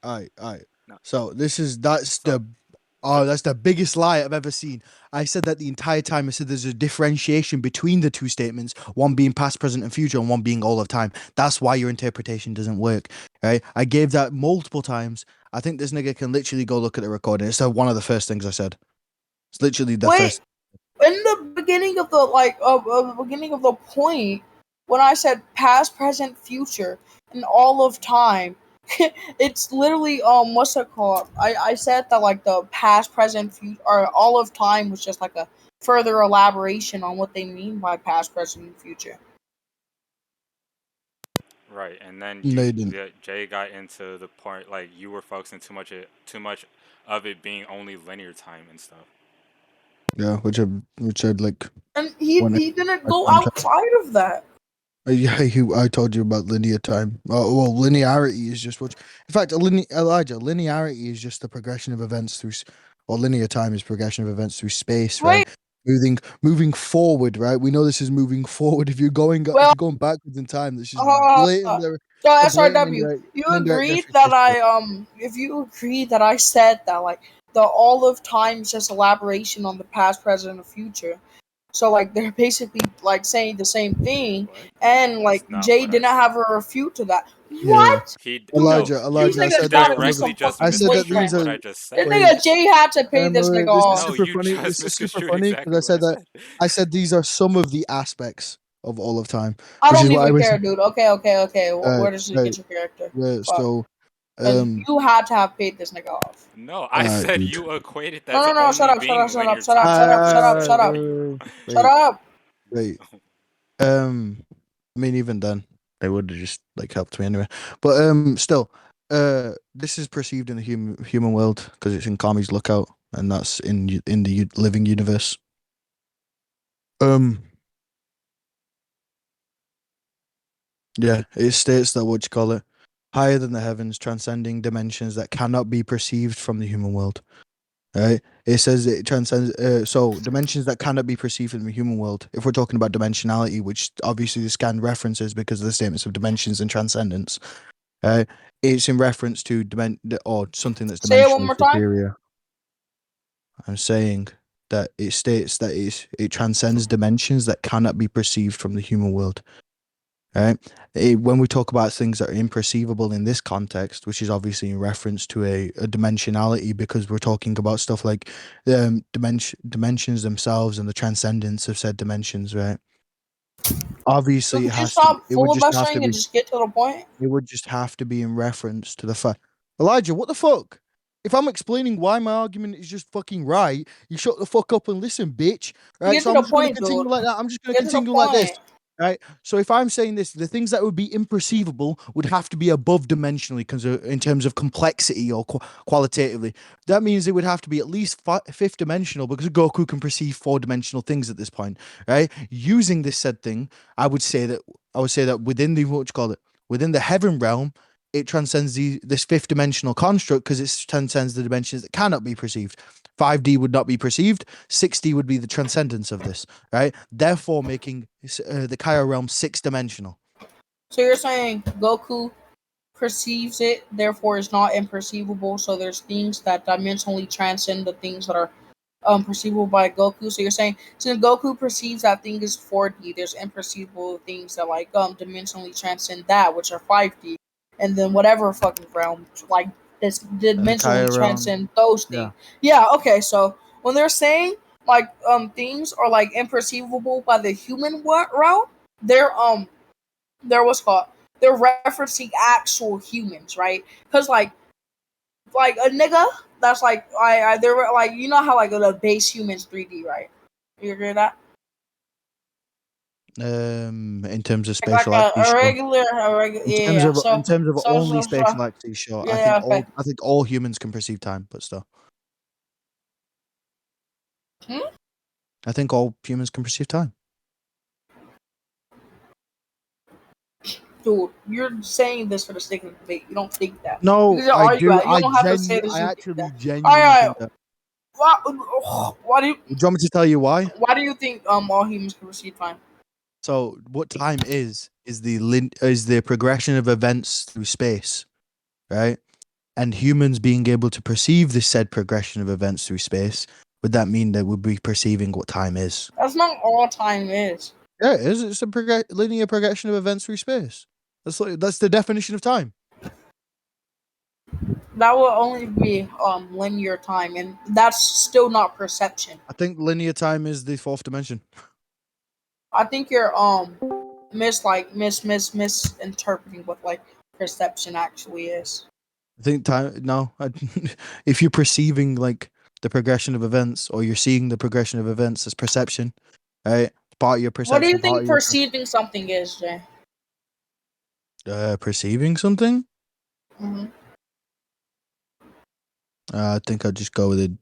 No. So that's the biggest lie I've ever seen. I said that the entire time. I said there's a differentiation between the two statements, one being past, present, and future, and one being all of time. That's why your interpretation doesn't work, right? I gave that multiple times. I think this nigga can literally go look at the recording. It's one of the first things I said. It's literally the first. In the beginning of the beginning of the point, when I said past, present, future, and all of time, it's literally what's it called? I said that like the past, present, future, or all of time was just like a further elaboration on what they mean by past, present, and future. Right, and then No, you didn't. Jay got into the part like you were focusing too much of it being only linear time and stuff. Yeah, which I'd like. And he didn't go outside of that. Yeah, I told you about linear time. Well, linearity is just what. In fact, Elijah, linearity is just the progression of events through, or linear time is progression of events through space, right? Moving forward, right? We know this is moving forward. If you're going backwards in time, this is blatant. So SRW, you agreed that if you agree that I said that like the all of time is just elaboration on the past, present, and future. So like they're basically like saying the same thing, and like Jay didn't have a refute to that. Yeah. What? Elijah, I said that. I said that these are. This nigga Jay had to pay this nigga off. This is super funny because I said these are some of the aspects of all of time. I don't even care, dude. Okay. Where does it get your character? Yeah, so. You had to have paid this nigga off. No, I said you equated that. No, shut up. Wait. I mean, even then, they would have just like helped me anyway. But still, this is perceived in the human world because it's in Kami's Lookout, and that's in the living universe. Yeah, it states that higher than the heavens, transcending dimensions that cannot be perceived from the human world. Right? It says it transcends. So dimensions that cannot be perceived from the human world. If we're talking about dimensionality, which obviously the scan references because of the statements of dimensions and transcendence, it's in reference to or something that's dimensionally superior. I'm saying that it states that it transcends dimensions that cannot be perceived from the human world. right? When we talk about things that are imperceivable in this context, which is obviously in reference to a dimensionality, because we're talking about stuff like dimensions themselves and the transcendence of said dimensions, right? So Obviously, could you stop it would just have to filibustering and be, just get to the point? it would just have to be in reference to the fact. Elijah, what the fuck? If I'm explaining why my argument is just fucking right, you shut the fuck up and listen, bitch. Right? Get So to I'm the just gonna point, continue dude. like that. I'm just gonna Get to the continue like this. point. Right. So if I'm saying this, the things that would be imperceivable would have to be above dimensionally, because in terms of complexity or qualitatively, that means it would have to be at least fifth dimensional, because Goku can perceive 4-dimensional things at this point. Right. Using this said thing, I would say that within the within the heaven realm, it transcends this 5th-dimensional construct, because it transcends the dimensions that cannot be perceived. 5D would not be perceived. 6D would be the transcendence of this, right? Therefore, making the Kaya realm 6-dimensional. So you're saying Goku perceives it, therefore it's not imperceivable. So there's things that dimensionally transcend the things that are perceivable by Goku. So you're saying since Goku perceives that thing is 4D, there's imperceivable things that like dimensionally transcend that, which are 5D, and then whatever fucking realm like this dimensionally Kaya realm, transcend those yeah. things. Yeah. Okay. So when they're saying like things are like imperceivable by the human realm, they're what's called they're referencing actual humans, right? Because like a nigga that's like they're like you know how like the base humans 3D, right? You agree with that? In terms of Like spatial axes, a sure. regular, yeah. In terms of only So spatial axes, sure. yeah, okay. I think all humans can perceive time, but still. I think all humans can perceive time. Dude, you're saying this for the sake of debate. You don't think that. No, You can I argue do. that. You don't have to say this. I You think actually that. genuinely Alright. think that. Why do you Do you want me to tell you why? why do you think all humans can perceive time? So what time is the progression of events through space, right? And humans being able to perceive this said progression of events through space, would that mean that we'd be perceiving what time is? That's not all time is. Yeah, it is. It's a linear progression of events through space. That's the definition of time. That will only be linear time, and that's still not perception. I think linear time is the 4th dimension. I think you're misinterpreting what like perception actually is. I think time. No, if you're perceiving like the progression of events, or you're seeing the progression of events as perception, right? Part of your perception. What do you think perceiving something is, Jay? Perceiving something? Mm-hmm. I think I'd just go with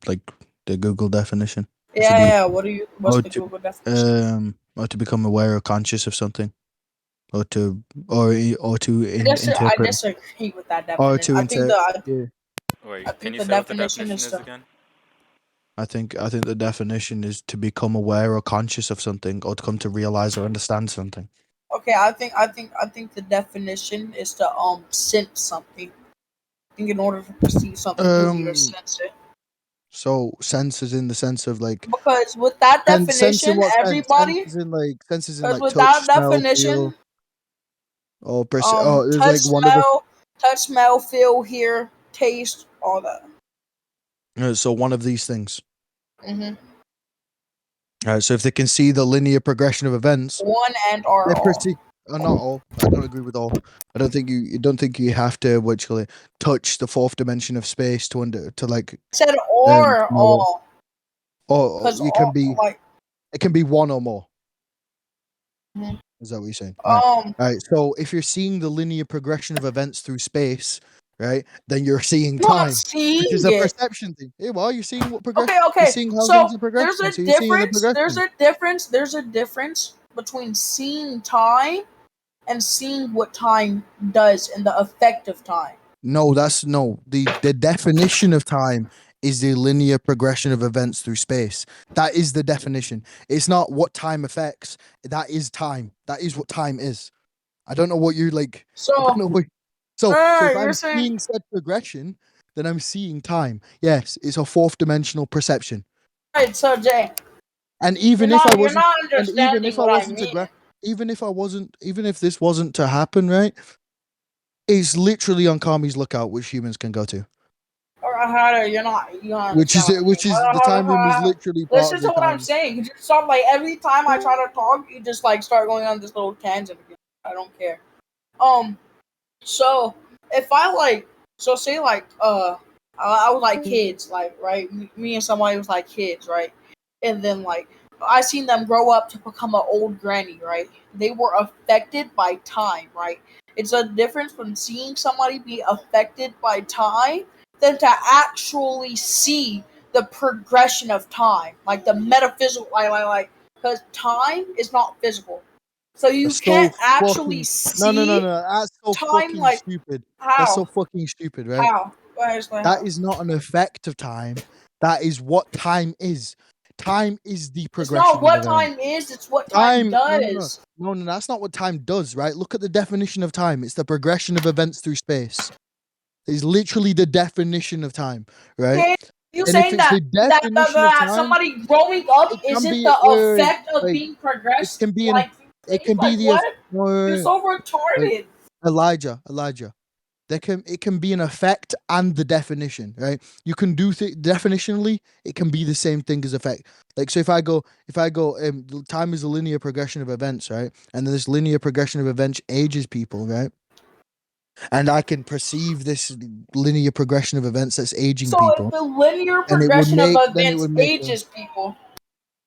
the Google definition. Yeah. What's the Google definition? Or to become aware or conscious of something, or to interpret. I disagree with that definition. Or to Wait, can you say what the definition is again? I think the definition is to become aware or conscious of something, or to come to realize or understand something. Okay, I think the definition is to sense something. I think in order to perceive something, you need to sense it. So sense is in the sense of like, because with that definition, everybody senses in like with touch, that smell, definition, feel, or there's touch, like one smell, touch, smell, feel, hear, taste, all that. So one of these things. Mm-hmm. So if they can see the linear progression of events, one and or all. Not all. I don't agree with all. I don't think you have to touch the 4th dimension of space to like. I said or all. Or you can be. Like, it can be one or more. Mm-hmm. Is that what you're saying? All right. So if you're seeing the linear progression of events through space, right, then you're seeing time, which is a perception thing. Yeah, well, you're seeing what progression. Okay. You're seeing how things are progressing. There's a difference. There's a difference between seeing time and seeing what time does and the effect of time. No, the definition of time is the linear progression of events through space. That is the definition. It's not what time affects. That is time. That is what time is. I don't know what you're like. So if I'm seeing said progression, then I'm seeing time. Yes, it's a 4th dimensional perception. Right, so Jay. And even if I wasn't, even if this wasn't to happen, right? It's literally on Kami's lookout, which humans can go to. Alright, Hunter, you don't Which is understand. the time room is literally part Listen of to the what I'm time. saying. You just stop, like, every time I try to talk, you just, like, start going on this little tangent again. I don't care. So, if I, like, so say, like, I was, like, kids, like, right? Me and somebody was, like, kids, right? And then, like, I seen them grow up to become an old granny, right? They were affected by time, right? It's a difference from seeing somebody be affected by time than to actually see the progression of time, like the metaphysical, like, because time is not physical, so you That's so can't actually fucking no. see That's so time. fucking Like, stupid. That's so how? fucking stupid, right? How? Go ahead, explain That how. is not an effect of time. That is what time is. Time is the It's progression not what of events. time is; it's what time does. No, that's not what time does, right? Look at the definition of time. It's the progression of events through space. It's literally the definition of time, right? Okay, you And if saying it's the definition of that time, somebody growing up it can isn't be the wait, effect of wait, being it progressed? can be Like, it can be like the what? You're wait, so wait, retarded. Elijah. It can be an effect and the definition, right? You can do definitionally, it can be the same thing as effect. Like, so if I go, time is a linear progression of events, right? And then this linear progression of events ages people, right? And I can perceive this linear progression of events that's aging So if people, the linear and it would progression of make events ages people,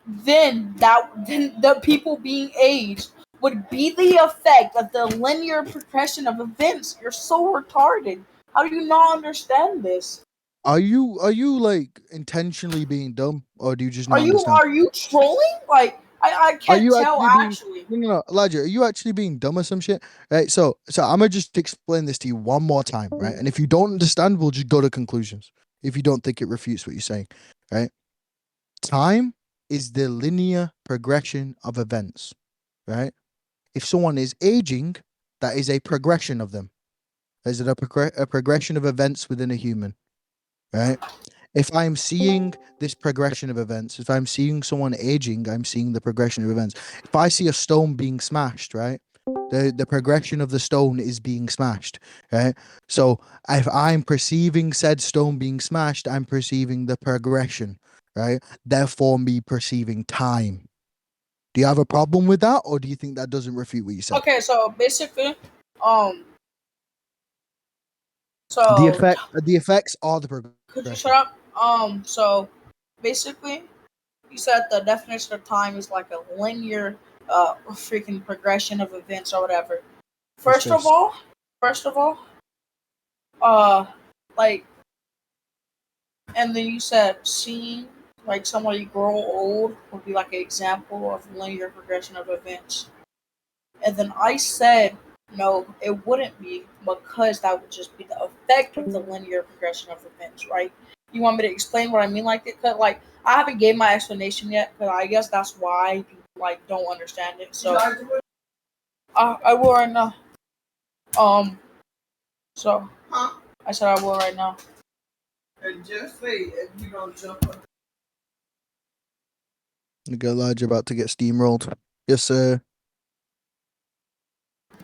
then the people being aged would be the effect of the linear progression of events. You're so retarded. How do you not understand this? Are you like intentionally being dumb, or do you just Are not understand? you trolling? Like, I Are can't you tell actually being actually. no, Elijah? Are you actually being dumb or some shit? Right. So I'm gonna just explain this to you one more time, right? And if you don't understand, we'll just go to conclusions. If you don't think it refutes what you're saying, right? Time is the linear progression of events, right? If someone is aging, that is a progression of them. Is it a progression of events within a human, right? If I'm seeing this progression of events, if I'm seeing someone aging, I'm seeing the progression of events. If I see a stone being smashed, right? The progression of the stone is being smashed, right? So if I'm perceiving said stone being smashed, I'm perceiving the progression, right? Therefore, me perceiving time. Do you have a problem with that, or do you think that doesn't refute what you said? Okay, so basically, um, The so effects are the could you progression. shut up? So basically, you said the definition of time is like a linear, freaking progression of events or whatever. First of Space. all, first of all, uh, like, and then you said seeing like somebody grow old would be like an example of linear progression of events. And then I said, no, it wouldn't be because that would just be the effect of the linear progression of events, right? You want me to explain what I mean like it? Cause like I haven't gave my explanation yet, because I guess that's why you like don't understand it. So I will right now. Um, so I said I will right now. And just say if you don't jump on. Nigga Elijah about to get steamrolled. Yes, sir.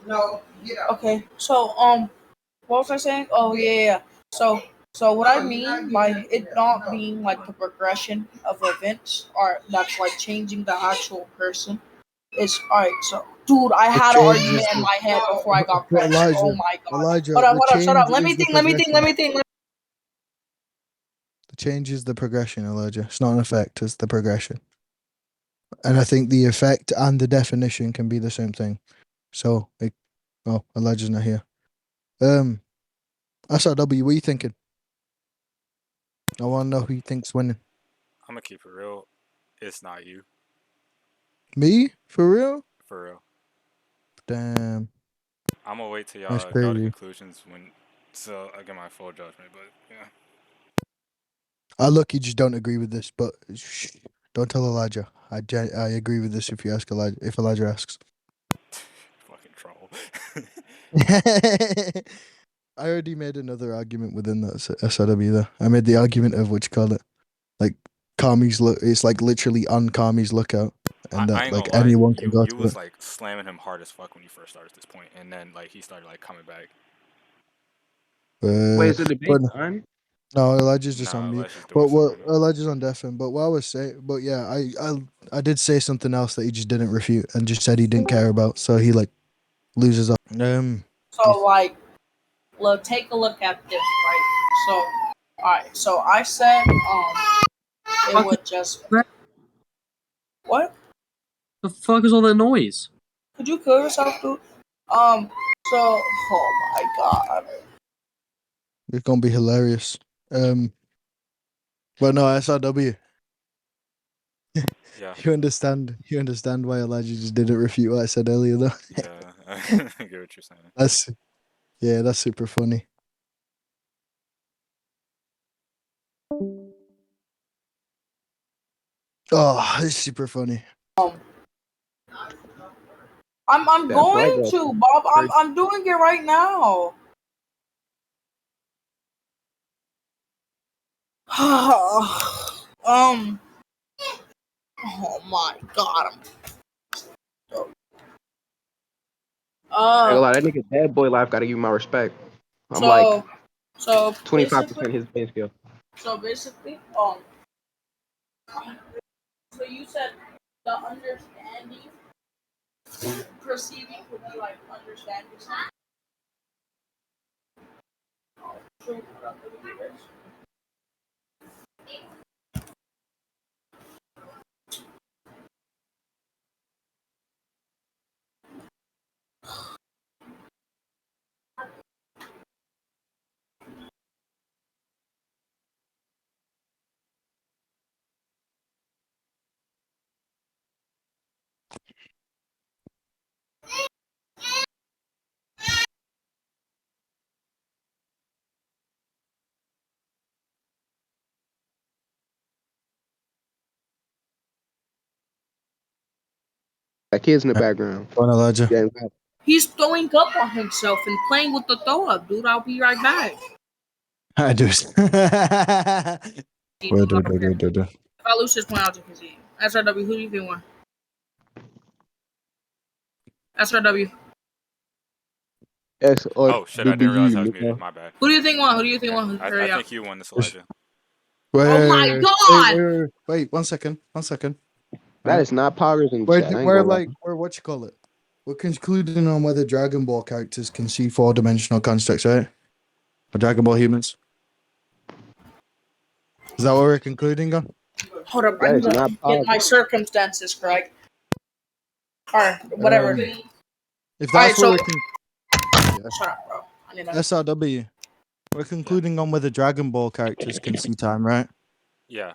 No, get out. Okay, so what was I saying? Oh yeah. So what I mean by it not being like the progression of events, or that's like changing the actual person, is alright. So, dude, I The had an change argument is in the my head before I got but pressed. Oh Elijah. my god. Elijah, the Hold up, shut up. change Let me is the think. Let me think. Let progression. me think. The change is the progression, Elijah. It's not an effect, it's the progression. And I think the effect and the definition can be the same thing. So like, oh, Elijah's not here. SRW, what are you thinking? I wanna know who you think's winning. I'm gonna keep it real. It's not you, Me? For real? for real. Damn. I'm gonna wait till That's y'all go to crazy. conclusions so I get my full judgment. But yeah, I look, you just don't agree with this, but shh, don't tell Elijah. I agree with this if you ask Elijah. If Elijah asks. fucking troll. I already made another argument within that SRW there. I made the argument of what you call it, like Kami's look. It's like literally on Kami's lookout, and I that ain't like gonna lie, anyone can go you to was it. like slamming him hard as fuck when you first started this point, and then like he started like coming back. Wait, Uh, is the debate but done? no, Elijah's just on No, mute. let's just doing But what something. Elijah's on deafen. But what I was saying, but yeah, I did say something else that he just didn't refute and just said he didn't care about. So he like loses up. So like, look, take a look at this, right? So, alright, so I said it would just what? The fuck is all that noise? Could you kill yourself, dude? So oh my god. It's gonna be hilarious. But no, SRW. Yeah, You understand why Elijah just didn't refute what I said earlier, though. yeah, I get what you're saying. That's super funny. Oh, it's super funny. I'm That going black to Bob. I'm doing it right now. Oh my god. I ain't gonna lie, that nigga Bad Boy Life gotta give you my respect. I'm So like so 25% basically, his base skill. so basically, so you said the understanding, perceiving would be like understanding something. True. That kid's in the background. Go on, Elijah. Yeah, He's throwing up on himself and playing with the throw up, dude. I'll be right back. I do. Wait. If I lose this point, I'll just concede. SRW, who do you think won? SRW. S or Oh shit, I didn't realize I was nigga. muted. My bad. Who do you think won? Who do you think Yeah, won? I Hurry up. think you won this, Elijah. Oh my god! Wait, 1 second. That is not poggers in We're chat. I ain't we're gonna lie. like we're what you call it? We're concluding on whether Dragon Ball characters can see 4-dimensional constructs, right? Or Dragon Ball humans. Is that what we're concluding on? Hold up, That I'm is gonna not get my poggers. circumstances correct. Or whatever. If Alright, that's what so we're shut up, bro. I need to SRW, we're concluding on whether Dragon Ball characters can see time, right? Yeah.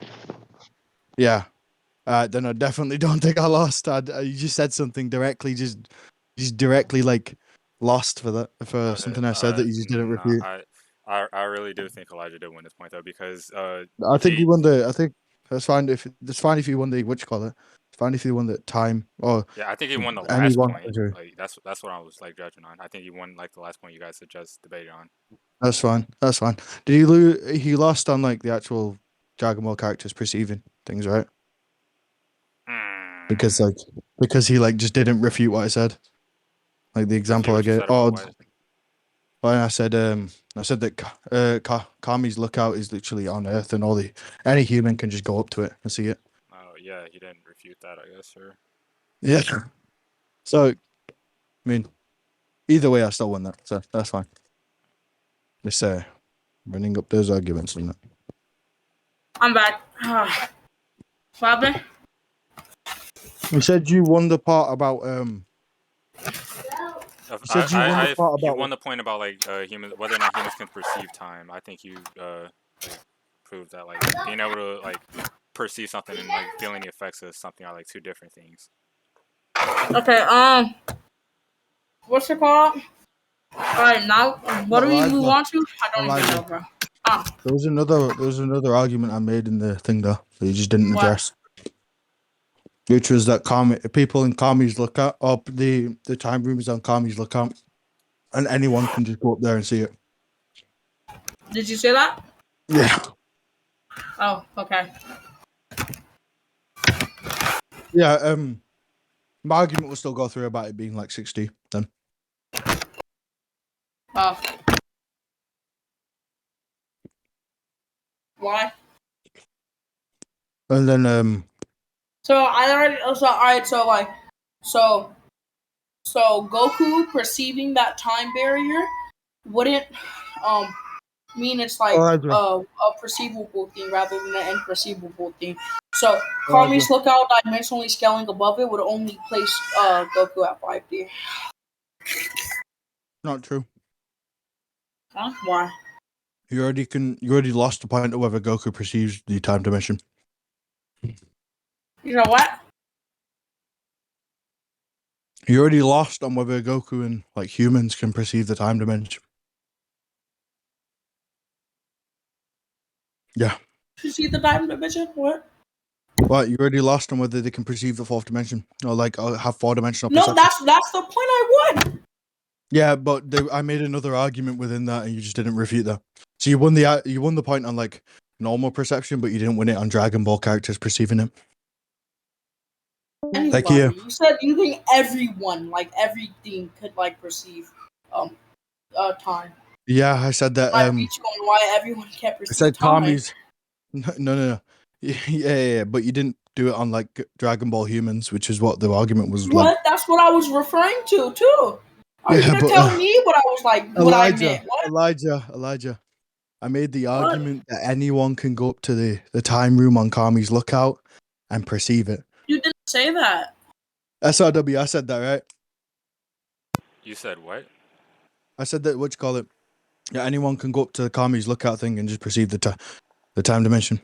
Yeah. Then I definitely don't think I lost. You just said something directly, just directly like lost for that for something I said that you just didn't refute. I really do think Elijah did win this point though, because I think you won the. I think that's fine if you won the what you call it. It's fine if you won the time or yeah, I think he won the last anyone. point. Like that's what I was like judging on. I think he won like the last point you guys had just debated on. That's fine. Did he lose? He lost on like the actual Dragon Ball characters perceiving things, right? Because he like just didn't refute what I said. Like the example I gave. Oh, when I said that Kami's lookout is literally on Earth, and any human can just go up to it and see it. Oh yeah, he didn't refute that, I guess, sir. Yeah. So, I mean, either way, I still won that, so that's fine. Just running up those arguments, isn't it? I'm back. What happened? You said you won the part about You won the point about like humans, whether or not humans can perceive time. I think you like, proved that like being able to like perceive something and like feeling the effects of something are like two different things. Okay. What's it called? All right, now what do we move on to? I don't even know, bro. There was another argument I made in the thing though that you just didn't address. Which was that people in Kami's lookout, or the time room is on Kami's lookout, and anyone can just go up there and see it. Did you say that? Yeah. Oh, okay. Yeah, my argument will still go through about it being like 60 then. Why? And then So I already. So alright. So Goku perceiving that time barrier wouldn't mean it's like Elijah. a perceivable thing rather than an imperceivable thing. So Elijah. Kami's lookout dimensionally scaling above it would only place Goku at 5D. Not true. Huh? Why? You already lost the point of whether Goku perceives the time dimension. You know what? You already lost on whether Goku and like humans can perceive the time dimension. Yeah. You see the time dimension? What? What? You already lost on whether they can perceive the fourth dimension or like have four-dimensional No, perception. that's the point I won. Yeah, but I made another argument within that, and you just didn't refute that. So you won the point on like normal perception, but you didn't win it on Dragon Ball characters perceiving it. Thank you. You said you think everyone, like everything, could like perceive time. Yeah, I said that. Why everyone can't perceive I said time. Kami's. No. Yeah, but you didn't do it on like Dragon Ball humans, which is what the argument was. What? Like. That's what I was referring to too. Are you Yeah, gonna tell me what I was like? What I meant? What? Elijah. I made the argument that anyone can go up to the time room on Kami's lookout and perceive it. You didn't say that. SRW, I said that, right? You said what? I said that, what you call it? Yeah, anyone can go up to the Kami's lookout thing and just perceive the time dimension.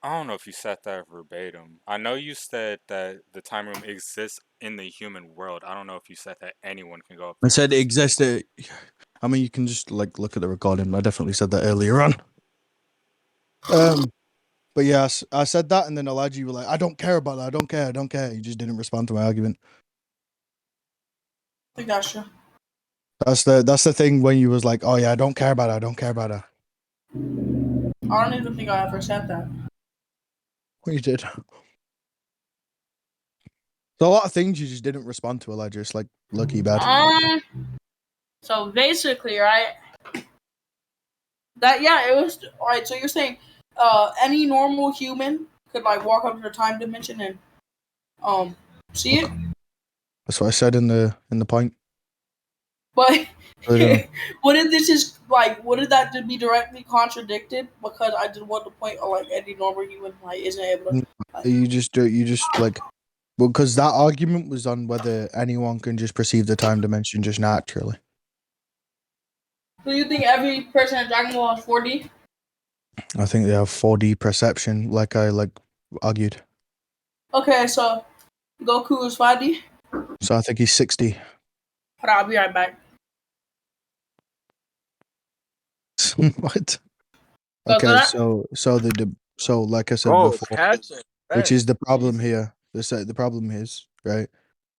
I don't know if you said that verbatim. I know you said that the time room exists in the human world. I don't know if you said that anyone can go up there. I said it existed. I mean, you can just like look at the recording. I definitely said that earlier on. But yes, I said that, and then Elijah, you were like, "I don't care about that. I don't care." You just didn't respond to my argument. I gotcha. That's the thing when you was like, "Oh yeah, I don't care about it. I don't care about it." I don't even think I ever said that. Well, you did. So a lot of things you just didn't respond to, Elijah. It's like lucky bad. So basically, right? That it was alright. So you're saying, any normal human could like walk up to the time dimension and see it? That's what I said in the point. But But, wouldn't that just be directly contradicted? Because I did want to point out like any normal human like isn't able to. you just like, well, because that argument was on whether anyone can just perceive the time dimension just naturally. So you think every person in Dragon Ball is 4D? I think they have 4D perception, like I argued. Okay, so Goku is 5D. So I think he's 60. Hold on, I'll be right back. What? So Okay, that- so like I said before, which is the problem here. The problem is, right?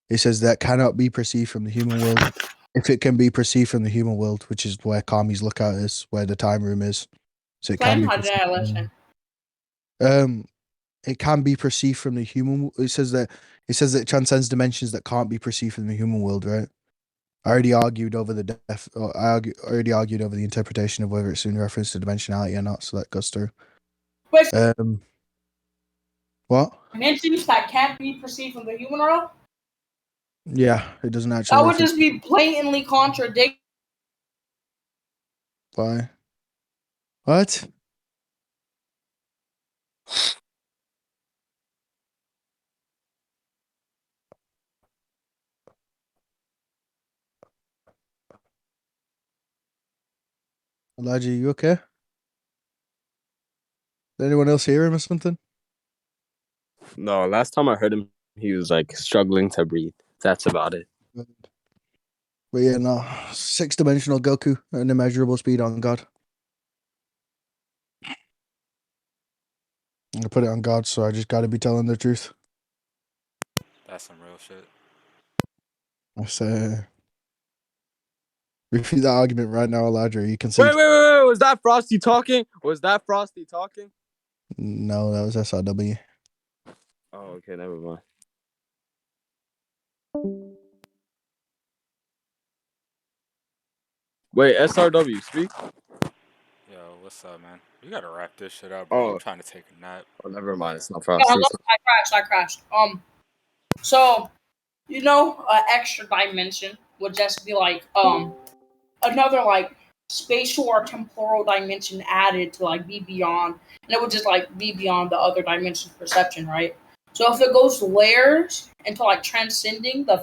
It says that cannot be perceived from the human world. If it can be perceived from the human world, which is where Kami's lookout is, where the time room is, so it can be. How did I listen? It can be perceived from the human. It says that it transcends dimensions that can't be perceived from the human world, right? I already argued over the already argued over the interpretation of whether it's in reference to dimensionality or not, so that goes through. Wait, what? dimensions that can't be perceived from the human world? Yeah, it doesn't actually. That would just be blatantly contradict. Why? What? Elijah, you okay? Did anyone else hear him or something? No, last time I heard him, he was like struggling to breathe. That's about it. But yeah, no. 6-dimensional Goku at an immeasurable speed on God. I'm gonna put it on God, so I just gotta be telling the truth. That's some real shit. I say, refute that argument right now, Elijah. You can see. Wait! Was that Frosty talking? No, that was SRW. Oh, Okay, never mind. Wait, SRW, speak. Yo, what's up, man? We gotta wrap this shit up, bro. I'm Oh, trying to take a nap. never mind. It's not for No, us. look, I crashed. So extra dimension would just be like another like spatial or temporal dimension added to like be beyond, and it would just like be beyond the other dimension's perception, right? So if it goes layers into like transcending the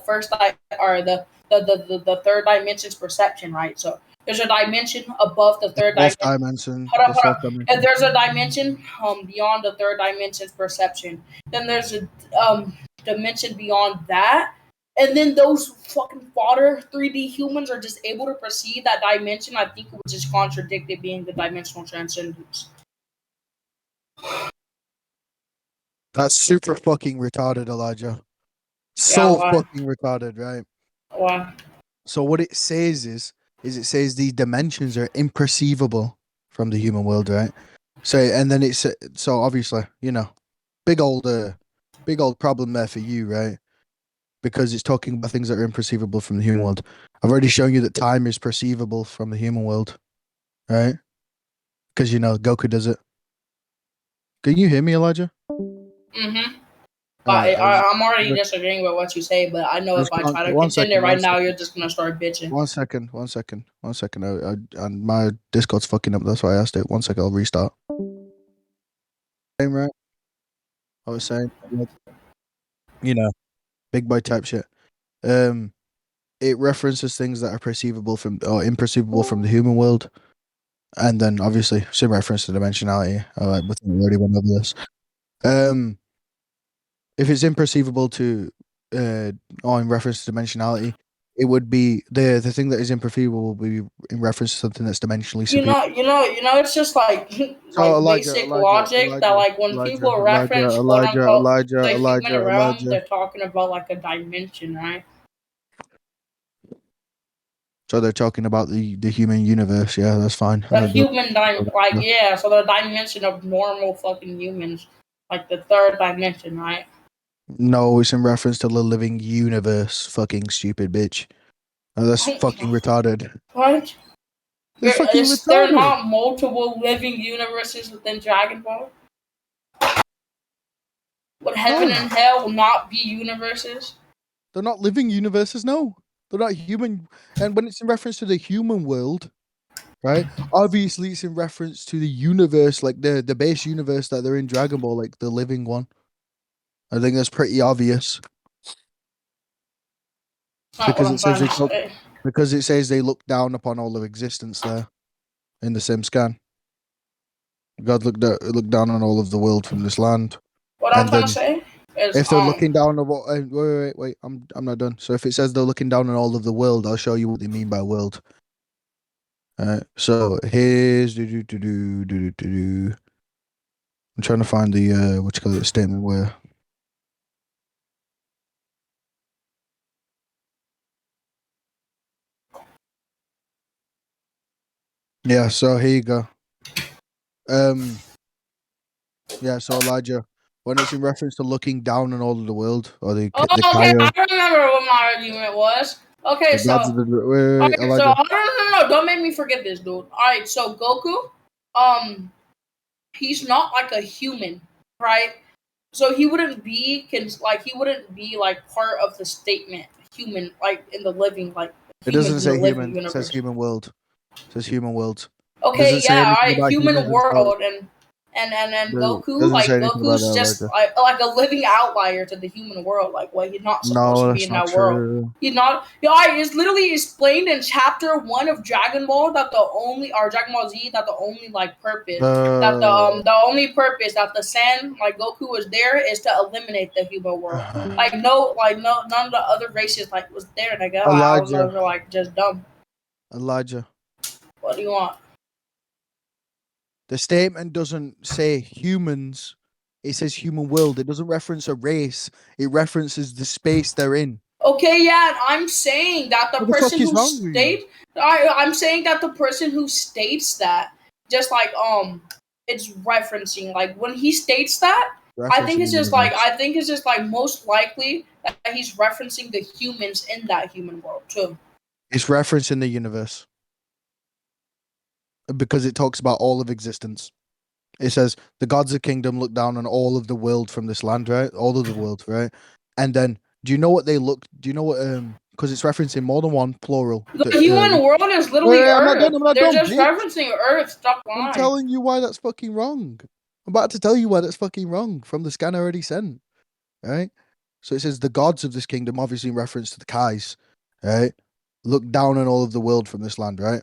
the third dimension's perception, right? So there's a dimension above the third Fourth dimension. dimension. Hold up, The hold fourth up. dimension. If there's a dimension beyond the third dimension's perception, then there's a dimension beyond that. And then those fucking fodder 3D humans are just able to perceive that dimension. I think it would just contradict it being the dimensional transcendence. That's super fucking retarded, Elijah. So why? fucking retarded, right? Why? So what it says is it says these dimensions are imperceivable from the human world, right? So and then it's so obviously, big old problem there for you, right? Because it's talking about things that are imperceivable from the human world. I've already shown you that time is perceivable from the human world, right? Because Goku does it. Can you hear me, Elijah? Mm-hmm. Alright, I'm already disagreeing with what you say, but I know if I try to contend it right now, you're just gonna start bitching. One second. And my Discord's fucking up. That's why I asked it. 1 second, I'll restart. Same, right? I was saying, big boy type shit. It references things that are perceivable from or imperceivable from the human world, and then obviously some reference to dimensionality. But we already went over this. If it's imperceivable to, or in reference to dimensionality, it would be the thing that is imperceivable will be in reference to something that's dimensionally superior. It's just like basic logic that like when people reference quote unquote the human realm, they're talking about like a dimension, right? So they're talking about the human universe. Yeah, that's fine. The human so the dimension of normal fucking humans, like the third dimension, right? No, it's in reference to the living universe. Fucking stupid bitch. Oh, that's fucking retarded. What? It's fucking Is there retarded. not multiple living universes within Dragon Ball? Would heaven and hell not be universes? They're not living universes, no. They're not human. And when it's in reference to the human world, right? Obviously, it's in reference to the universe, like the base universe that they're in Dragon Ball, like the living one. I think that's pretty obvious. Because it says they look down upon all of existence there in the same scan. God looked down on all of the world from this land. What I'm trying to say is, if they're looking down on what, wait, I'm not done. So if it says they're looking down on all of the world, I'll show you what they mean by world. So here's I'm trying to find the statement where. Yeah, so here you go. Yeah, so Elijah, when it's in reference to looking down on all of the world, or the okay, I remember what my argument was. Okay, so no, don't make me forget this, dude. All right, so Goku, he's not like a human, right? So he wouldn't be like part of the statement human, like in the living, like it doesn't say human. It says human world. It says human world. Okay, yeah, all right, human world and Goku, like Goku's just like a living outlier to the human world. Like, well, he's not supposed to be in that world. He's not. It's literally explained in chapter 1 of Dragon Ball that Dragon Ball Z that the only like purpose that the only purpose that the Saiyan like Goku was there is to eliminate the human world. None of the other races like was there. Like, Elijah, they're like just dumb. Elijah, what do you want? The statement doesn't say humans. It says human world. It doesn't reference a race. It references the space they're in. Okay, yeah, I'm saying that the person who states. I'm saying that the person who states that, just like it's referencing like when he states that, I think referencing it's the just like universe. most likely that he's referencing the humans in that human world too. It's referencing the universe because it talks about all of existence. It says the gods of kingdom look down on all of the world from this land, right? All of the world, right? And then, do you know what they look? Do you know what? Because it's referencing more than one plural. The human world is literally Wait, I'm not Earth. done. I'm not They're done, just bitch. referencing Earth. Stop I'm lying. telling you why that's fucking wrong. I'm about to tell you why that's fucking wrong from the scan I already sent. Right? So it says the gods of this kingdom, obviously in reference to the Kais, right? Look down on all of the world from this land, right?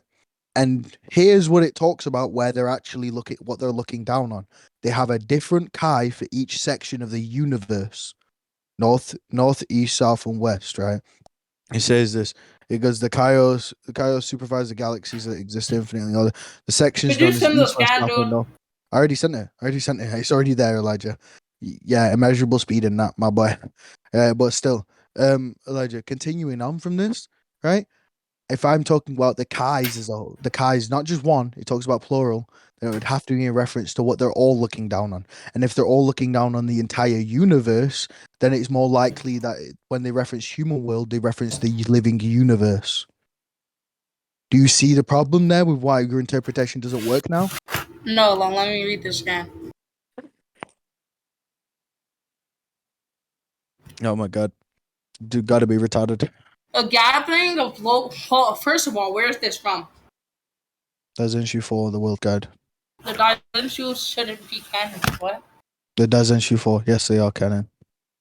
And here's what it talks about where they're actually looking, what they're looking down on. They have a different Kai for each section of the universe. North, east, south, and west, right? It says this. It goes the Kaios supervise the galaxies that exist infinitely. All the sections Could you known as send the east, west, scan, south, and dude? north. I already sent it. It's already there, Elijah. Yeah, immeasurable speed in that, my boy. But still, Elijah, continuing on from this, right? If I'm talking about the Kais as a whole, the Kais, not just one, it talks about plural, then it would have to be in reference to what they're all looking down on. And if they're all looking down on the entire universe, then it's more likely that when they reference human world, they reference the living universe. Do you see the problem there with why your interpretation doesn't work now? No, let me read this scan. Oh my god. Dude, gotta be retarded. A gathering of First of all, where is this from? That's issue 4 of the World Guide. The Daizenshu shouldn't be canon. What? The Daizenshu 4, yes, they are canon.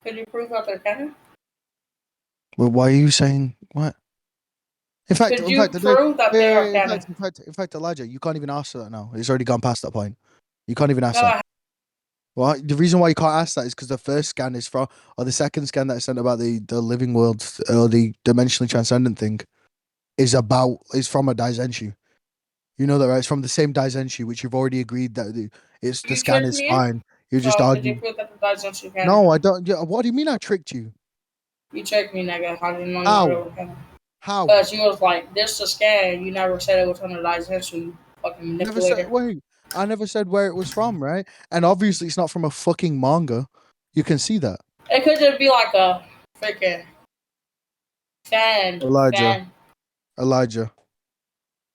Could you prove that they're canon? Well, why are you saying what? In fact, Could you prove that they are canon? in fact, Elijah, you can't even ask that now. It's already gone past that point. You can't even ask No, that. Well, the reason why you can't ask that is because the first scan is from, or the second scan that I sent about the living world or the dimensionally transcendent thing, is from a Daizenshu. You know that, right? It's from the same Daizenshu, which you've already agreed that the scan is fine. You just could you arguing. prove that the Daizenshu canon? No, I don't. Yeah, what do you mean I tricked you? You tricked me, nigga. How did you know How? you were canon? How? Because you was like, this is a scan. You never said it was on the Daizenshu. You fucking Never manipulator. said. Wait, I never said where it was from, right? And obviously, it's not from a fucking manga. You can see that. It could just be like a freaking fan. Elijah. Elijah.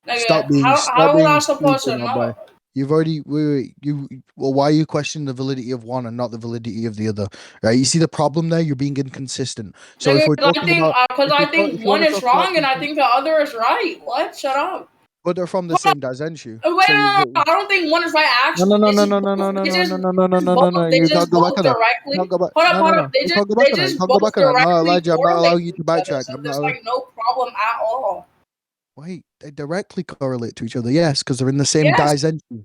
Nigga, Stop being how was I supposed stupid, to my boy. know? You've already well, why are you questioning the validity of one and not the validity of the other? Right? You see the problem there? You're being inconsistent. So Nigga, if we're talking about, because I think if you one want to is talk about, wrong and I think the other is right. What? Shut up. but they're from the Hold same Daizenshu. Wait, So no, I don't think one is right. Actually, no. they You can't just go back both on that. directly. You can't go back. Hold No. up. They You can't go back on that. You just can't go both back on that. No, directly Elijah, I'm not correlate allowing you to to each other. backtrack. So there's like no problem at all. Wait, they directly correlate to each other. Yes, because they're in the same Yes. Daizenshu.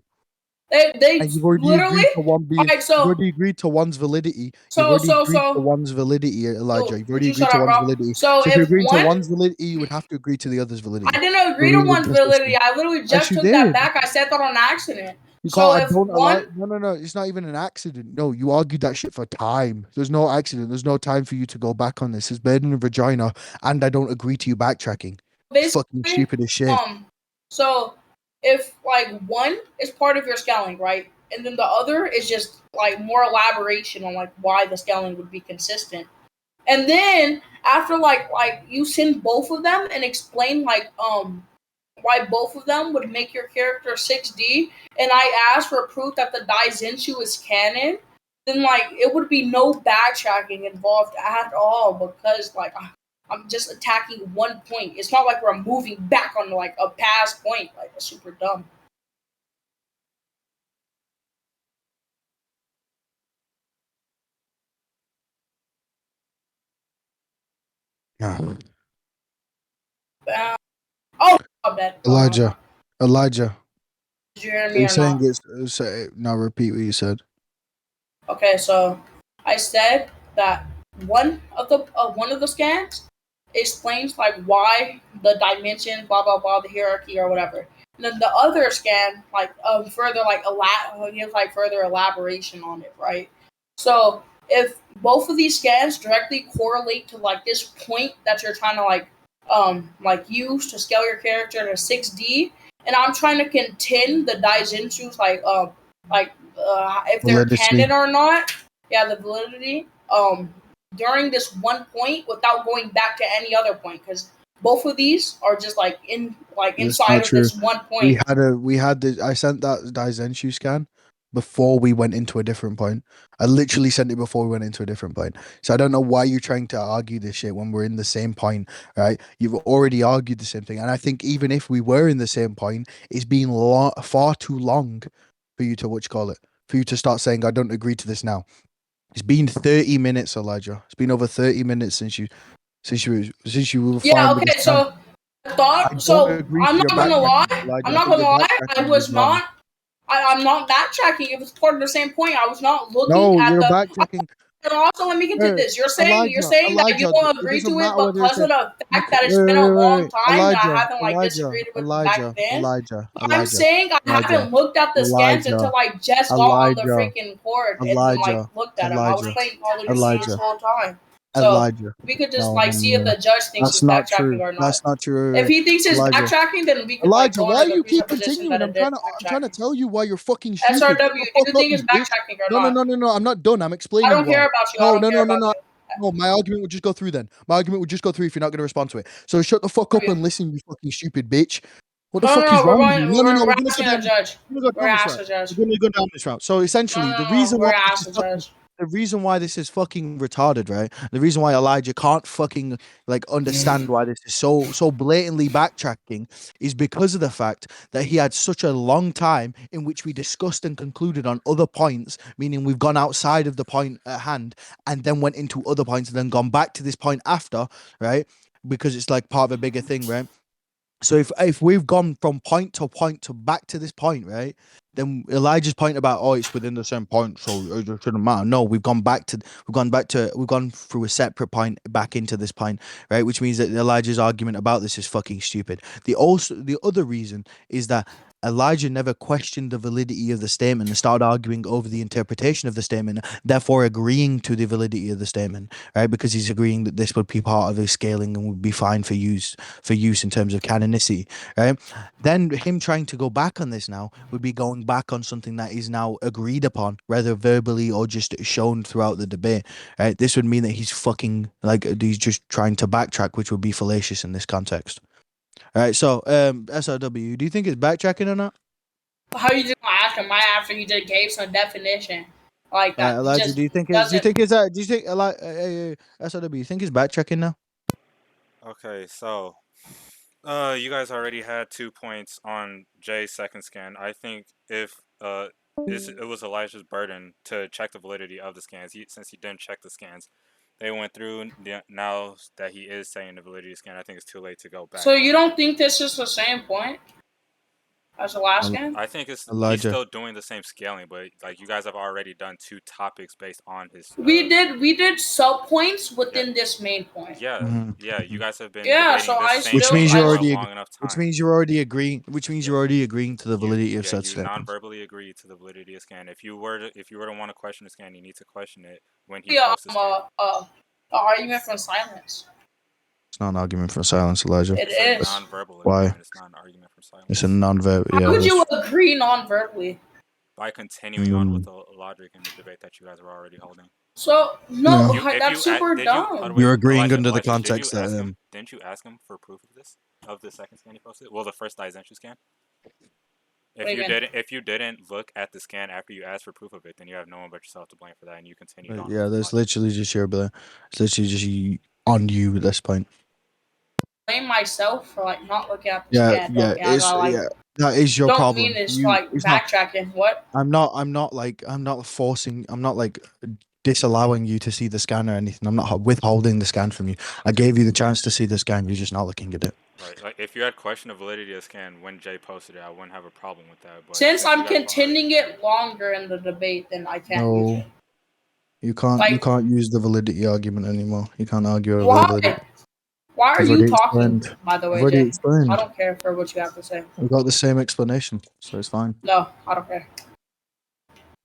They And you've already literally. agreed to one being. Alright, so You've already agreed to one's validity. So- You've already so- agreed so- to one's validity, Elijah. You've would already you agreed shut to up, one's bro? validity. So if you're if agreeing to one- one's validity, you would have to agree to the other's validity. I didn't agree to one's validity. I literally just you took that did. back. I said that on accident. You So can't. I if don't allow. one, No. It's not even an accident. No, you argued that shit for time. There's no accident. There's no time for you to go back on this. It's burden of vagina, and I don't agree to you backtracking. It's fucking basically, stupid as shit. So if like one is part of your scaling, right, and then the other is just like more elaboration on like why the scaling would be consistent, and then after like you send both of them and explain like why both of them would make your character 6D, and I ask for proof that the Daizenshu is canon, then like it would be no backtracking involved at all because like I'm just attacking one point. It's not like we're moving back on like a past point. Like it's super dumb. Yeah. Oh, I'm dead. Elijah. Did you hear me You're or saying not? it's now repeat what you said. Okay, so I said that one of the scans explains like why the dimension, blah blah blah, the hierarchy or whatever. And then the other scan like further like gives like further elaboration on it, right? So if both of these scans directly correlate to like this point that you're trying to like use to scale your character to 6D, and I'm trying to contend the Daizenshu's if they're Validity. canon or not, yeah, the validity during this one point without going back to any other point, because both of these are just like That's inside not of true. this one point. I sent that Daizenshu scan before we went into a different point. I literally sent it before we went into a different point. So I don't know why you're trying to argue this shit when we're in the same point, right? You've already argued the same thing. And I think even if we were in the same point, it's been far too long for you to for you to start saying I don't agree to this now. It's been 30 minutes, Elijah. It's been over 30 minutes since you were Yeah, fine with okay, this. so I thought I so. don't agree I'm to not your gonna lie. backtracking, Elijah. I'm I not think gonna your lie. I backtracking was is wrong. not. I'm not backtracking. It was part of the same point. I was not looking No, at you're the. backtracking. And also, let me get to this. You're saying that you don't It agree doesn't to it matter whether it's because a of the you fact c- that it's been a long wait. time that I haven't like disagreed with it back then. I'm Elijah, saying I haven't looked at the scans until I just got on the Elijah, freaking board and then like Elijah, looked at them. I was Elijah, playing Call of Duty this Elijah, whole time. So Elijah. we could just No, like no, see no, if no. the judge thinks That's it's not backtracking true. or not. That's not true. If he thinks it's Elijah. backtracking, then we could like Elijah, go why under are the you keep presupposition continuing? that it did I'm trying to backtrack. tell you why you're fucking stupid. SRW, Shut the do you fuck think up, it's you bitch. backtracking or No, no, not? no, no, no. I'm not done. I'm I explaining don't why. care about you. I No, don't no, care no, no, about no. you. No, my argument would just go through then. My argument would just go through if you're not going to respond to it. So shut the fuck up Yeah. and listen, you fucking stupid bitch. What the No, fuck no, is no, we're wrong with going. you? No, no, no. We're We're going to asking go a down. judge. We're going to go We're down this asking route. a judge. We're going to go down this route. So No, essentially, no, the no. reason why We're this is asking fucking judge. the reason why this is fucking retarded, right? The reason why Elijah can't fucking like understand why this is so blatantly backtracking is because of the fact that he had such a long time in which we discussed and concluded on other points, meaning we've gone outside of the point at hand and then went into other points and then gone back to this point after, right? Because it's like part of a bigger thing, right? So if we've gone from point to back to this point, right? Then Elijah's point about it's within the same point, so it shouldn't matter. No, we've gone through a separate point back into this point, right? Which means that Elijah's argument about this is fucking stupid. The other reason is that Elijah never questioned the validity of the statement and started arguing over the interpretation of the statement, therefore agreeing to the validity of the statement, right? Because he's agreeing that this would be part of his scaling and would be fine for use in terms of canonicity, right? Then him trying to go back on this now would be going back on something that is now agreed upon, whether verbally or just shown throughout the debate, right? This would mean that he's fucking like he's just trying to backtrack, which would be fallacious in this context. All right, so SRW, do you think it's backtracking or not? How you just gonna ask him right after he just gave some definition like that? Elijah, Just do you think SRW, you think it's backtracking now? Okay, so you guys already had 2 points on Jay's second scan. I think if it was Elijah's burden to check the validity of the scans, since he didn't check the scans, they went through. Now that he is saying the validity scan, I think it's too late to go back. So you don't think this is the same point as the last scan? I think he's Elijah. still doing the same scaling, but like you guys have already done 2 topics based on his. We did sub points within this main point. Yeah, yeah, you guys have been Yeah, debating so this I same Which still means thing you're for already a long enough time. which means you're already agreeing to the validity of such you statements. non-verbally agree to the validity of scan. If you were to want to question the scan, you need to question it when he posts the scan. Argument from silence. It's not an argument for silence, Elijah. It It's is. a non-verbal Why? agreement. It's not an argument for silence. It's a non-verbal. How would you agree non-verbally? By continuing on with the logic and the debate that you guys were already holding. So no, that's super dumb. You're agreeing Elijah, under the Elijah, context that didn't you ask him for proof of this? Of the second scan he posted? Well, the first Daizenshu scan? If you didn't look at the scan after you asked for proof of it, then you have no one but yourself to blame for that, and you continued on. Yeah, that's literally just your blame. It's literally just on you at this point. Blame myself for like not looking at the scan. That is your don't problem. Mean it's like backtracking. What? I'm not disallowing you to see the scan or anything. I'm not withholding the scan from you. I gave you the chance to see the scan. You're just not looking at it. Right. Like if you had question of validity of the scan when Jay posted it, I wouldn't have a problem with that. But since I'm continuing it longer in the debate, then I can't use it. You can't. You can't use the validity argument anymore. You can't argue over validity. Why are you talking? Explained. By the way, I've already Jay, explained. I don't care for what you have to say. We got the same explanation, so it's fine. No, I don't care.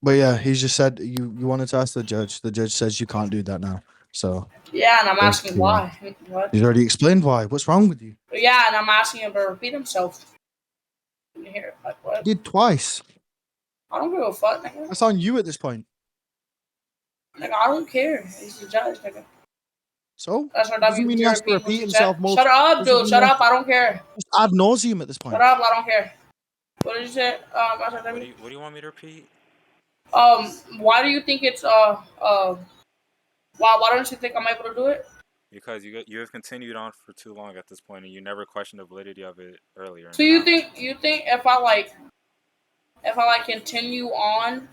But yeah, he's just said you wanted to ask the judge. The judge says you can't do that now. So yeah, and I'm asking why. What? He's already explained why. What's wrong with you? Yeah, and I'm asking him to repeat himself. Here, like what? He did twice. I don't give a fuck, nigga. That's on you at this point. Nigga, I don't care. He's the judge, nigga. So That's what doesn't mean he has to WTRP repeat what you said. himself Shut up, doesn't dude. mean Shut he has up. I don't care. just ad nauseum at this point. Shut up. I don't care. What did you say? What do you want me to repeat? Why do you think it's why don't you think I'm able to do it? Because you have continued on for too long at this point, and you never questioned the validity of it earlier. So you think if I continue on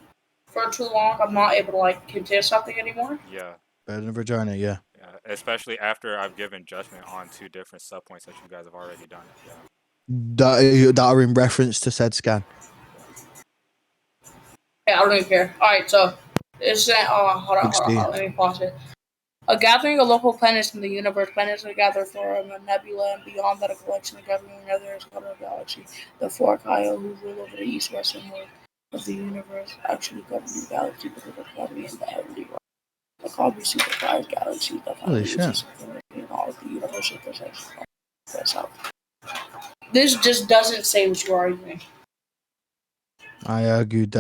for too long, I'm not able to like contest something anymore? Yeah. Better than vagina, yeah. Yeah. Especially after I've given judgment on 2 different subpoints that you guys have already done. Yeah. That are in reference to said scan. Yeah, I don't even care. Alright, so it's hold on, let me pause it. A gathering of local planets in the universe. Planets are gathered from a nebula and beyond that a collection of governing others called a galaxy. The four Kyle who rule over the east, west, and north of the universe actually govern the galaxy because of gravity and the heavenly realm. The Cosby supervised galaxies that Holy shit. in all of the universal perception. That's out. This just doesn't say what you're arguing. I argued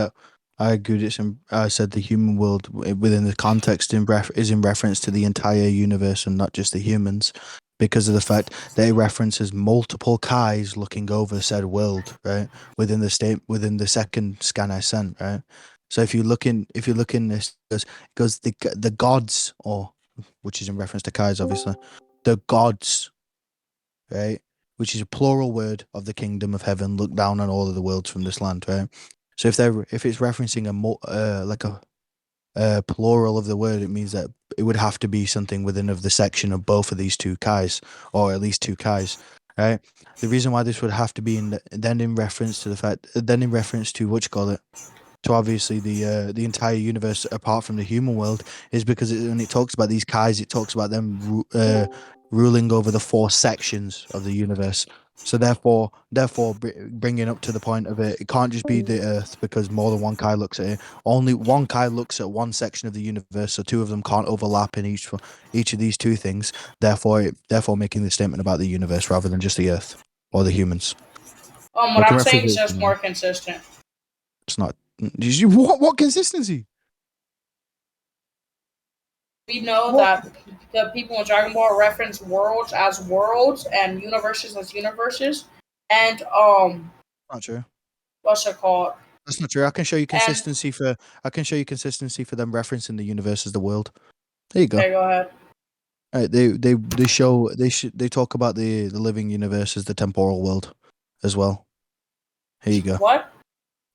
it's I said the human world within the context is in reference to the entire universe and not just the humans, because of the fact that it references multiple Kais looking over said world, right? Within the second scan I sent, right? So if you look in this, it goes the gods, or which is in reference to Kais, obviously, the gods, right? Which is a plural word of the kingdom of heaven, look down on all of the worlds from this land, right? So if it's referencing a plural of the word, it means that it would have to be something within of the section of both of these 2 Kais, or at least 2 Kais, right? The reason why this would have to be in reference to what you call it, to obviously the entire universe apart from the human world, is because when it talks about these Kais, it talks about them ruling over the 4 sections of the universe. So therefore, bringing up to the point of it can't just be the Earth, because more than one Kai looks at it. Only one Kai looks at one section of the universe, so 2 of them can't overlap in each of these 2 things. Therefore making the statement about the universe rather than just the Earth or the humans. What I'm saying is just more consistent. It's not. What consistency? We know that the people in Dragon Ball reference worlds as worlds and universes as universes, and Not true. what's it called? That's not true. I can show you consistency for them referencing the universe as the world. There you go. Okay, go ahead. All right, they talk about the living universe as the temporal world as well. Here you go. What?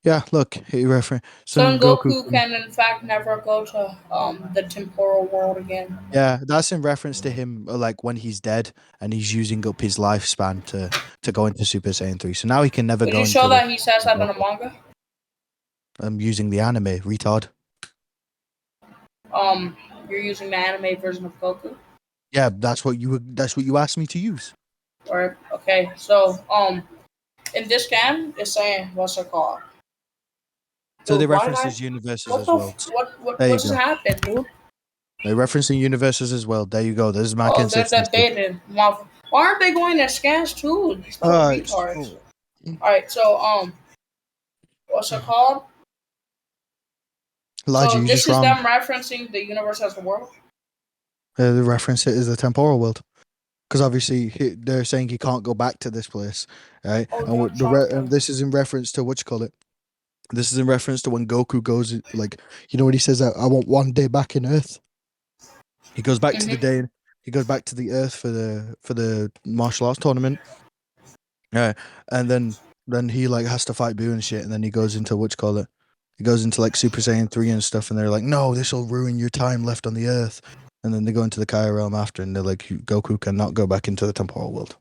Yeah, look, he reference. Son Goku can in fact never go to the temporal world again. Yeah, that's in reference to him, like when he's dead and he's using up his lifespan to go into Super Saiyan 3. So now he can never go. Did you show that he says that in the manga? I'm using the anime, retard. You're using the anime version of Goku? Yeah, that's what you asked me to use. Or okay, so in this scan, it's saying what's it called? So they reference his universes as well. What just happened, dude? They're referencing universes as well. There you go. This is my consistency. Why aren't they going to scans too? These retards. Alright, so what's it called? Elijah, so you this just is wrong. them referencing the universe as the world? They reference it as the temporal world. Because obviously they're saying he can't go back to this place, right? And this is in reference to what you call it. This is in reference to when Goku goes, like, you know what he says, I want one day back in Earth. He goes back to the day. He goes back to the Earth for the martial arts tournament. Yeah, and then he like has to fight Boo and shit, and then he goes into what you call it. He goes into like Super Saiyan 3 and stuff, and they're like, no, this will ruin your time left on the Earth. And then they go into the Kaya realm after, and they're like, Goku cannot go back into the temporal world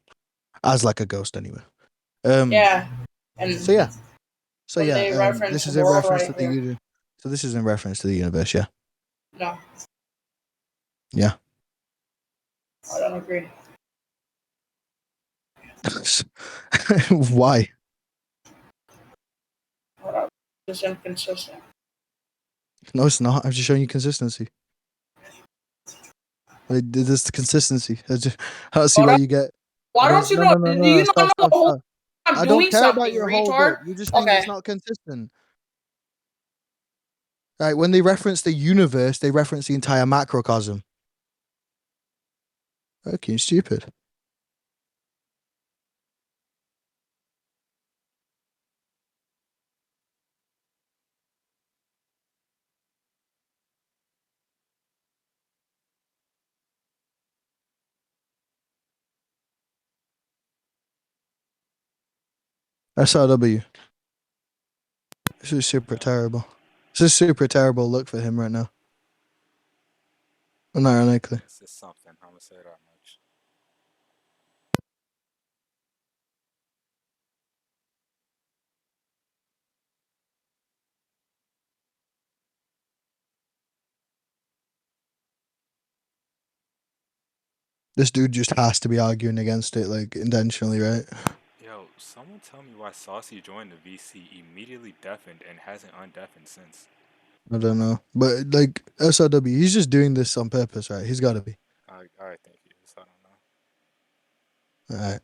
as like a ghost anyway. Yeah. And So yeah, this is in reference to the universe. So this is in reference to the universe, yeah. No. Yeah. I don't agree. Why? It's inconsistent. No, it's not. I'm just showing you consistency. This is the consistency. I don't see why you get. Why don't you know? Do you not know the whole? I don't care about your whole bit. You just think it's not consistent. Right, when they reference the universe, they reference the entire macrocosm. Okay, stupid. SRW. This is super terrible. This is super terrible look for him right now. Unironically. This is something. I'm gonna say that much. This dude just has to be arguing against it, like, intentionally, right? Yo, someone tell me why Saucy joined the VC, immediately deafened, and hasn't undeafened since. I don't know. But, like, SRW, he's just doing this on purpose, right? He's got to be. I think he is. I don't know. Alright.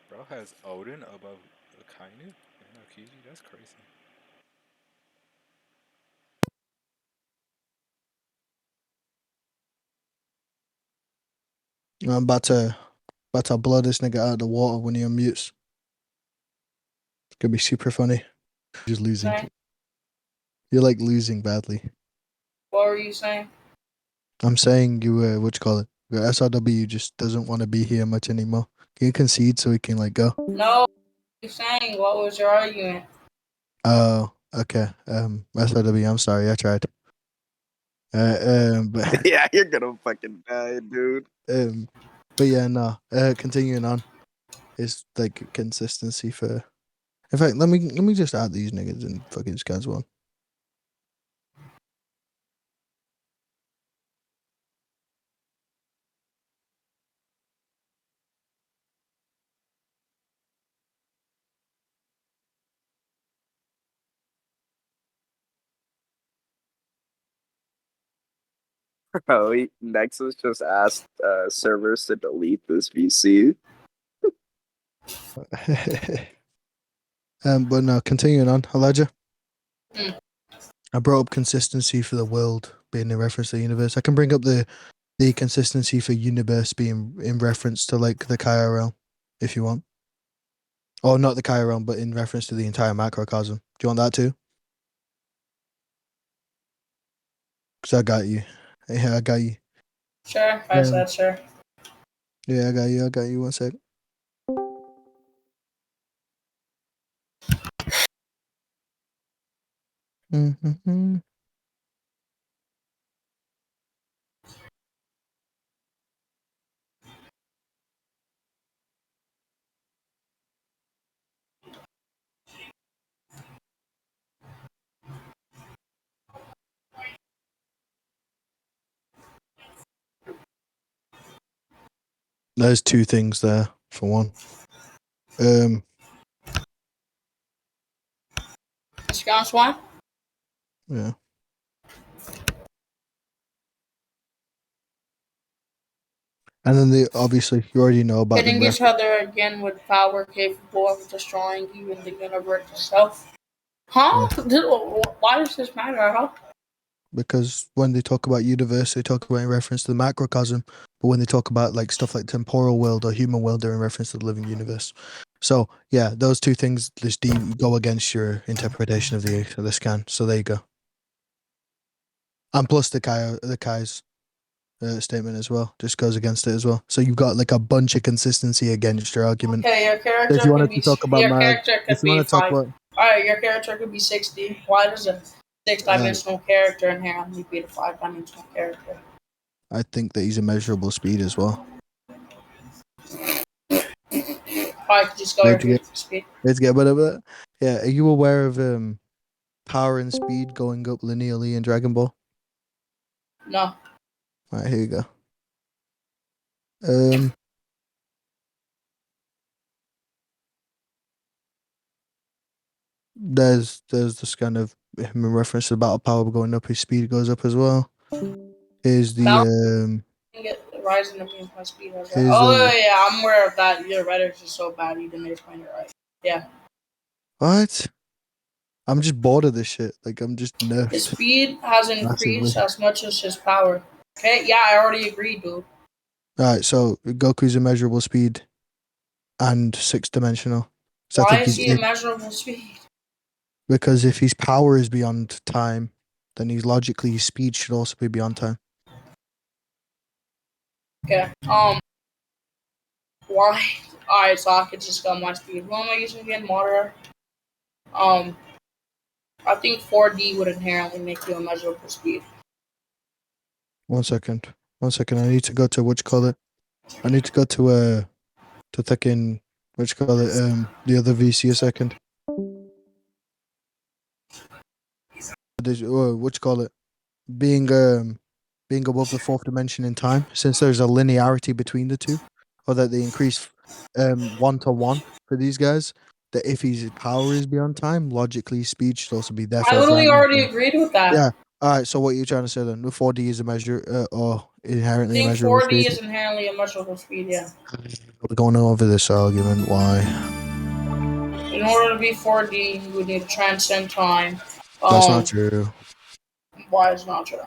Bro has Odin above Akainu and Aokiji? That's crazy. I'm about to blow this nigga out of the water when he unmutes. It's gonna be super funny. Just losing. Saying? You're like losing badly. What were you saying? I'm saying you what you call it? Your SRW just doesn't want to be here much anymore. Can you concede so he can like go? No, you saying? What was your argument? Oh, okay. SRW, I'm sorry, I tried. But Yeah, you're gonna fucking die, dude. but yeah, no. Continuing on, it's like consistency for. In fact, let me just add these niggas in fucking Scans one. Bro, Nexus just asked servers to delete this VC. But no, continuing on, Elijah. Hmm. I brought up consistency for the world being in reference to the universe. I can bring up the consistency for universe being in reference to like the Kaya realm, if you want. Or not the Kaya realm, but in reference to the entire macrocosm. Do you want that too? Because I got you. Yeah, I got you. Sure, I said sure. Yeah, I got you. I got you. 1 sec. Mm-hmm. There's two things there for one. Scans one? Yeah. And then the obviously you already know about Hitting them each other again with power capable of destroying even the universe itself. Huh? Why does this matter, huh? because when they talk about universe, they talk about in reference to the macrocosm. But when they talk about like stuff like temporal world or human world, they're in reference to the living universe. So yeah, those two things just go against your interpretation of the scan. So there you go. And plus the Kai's statement as well just goes against it as well. So you've got like a bunch of consistency against your argument. Okay, your character If you wanted could to be talk about your my, character if could you want be to talk 5. about, Alright, your character could be 60. Why does a 6-dimensional character inherently be the 5-dimensional character? I think that he's a measurable speed as well. Alright, just go Let's your get, speed. let's get rid of it. Yeah, are you aware of power and speed going up linearly in Dragon Ball? No. Alright, here you go. There's this kind of him in reference to battle power going up, his speed goes up as well. Here's the rise in immune plus speed. Is, Oh yeah, I'm aware of that. Your rhetoric is so bad. You didn't explain it right. Yeah. What? I'm just bored of this shit. Like, I'm just His nerfed. speed has increased Massively. as much as his power. Okay, yeah, I already agreed, dude. Alright, so Goku's immeasurable speed and 6-dimensional. So I Why think is he's he immeasurable speed? because if his power is beyond time, then he's logically his speed should also be beyond time. Okay. Why? Alright, so I could just go my speed. Who am I using again? Moderate. I think 4D would inherently make you immeasurable speed. 1 second. 1 second. I need to go to I need to go to fucking the other VC a second. Being above the fourth dimension in time, since there's a linearity between the two, or that they increase 1-to-1 for these guys. That if his power is beyond time, logically speed should also be there. I literally already agreed with that. Yeah. All right. So what you're trying to say then? The 4D is a measure or I inherently think immeasurable 4D speed. is inherently immeasurable speed, yeah. We're going over this argument. Why? In order to be 4D, you would need to transcend time. That's not true. Why is not true?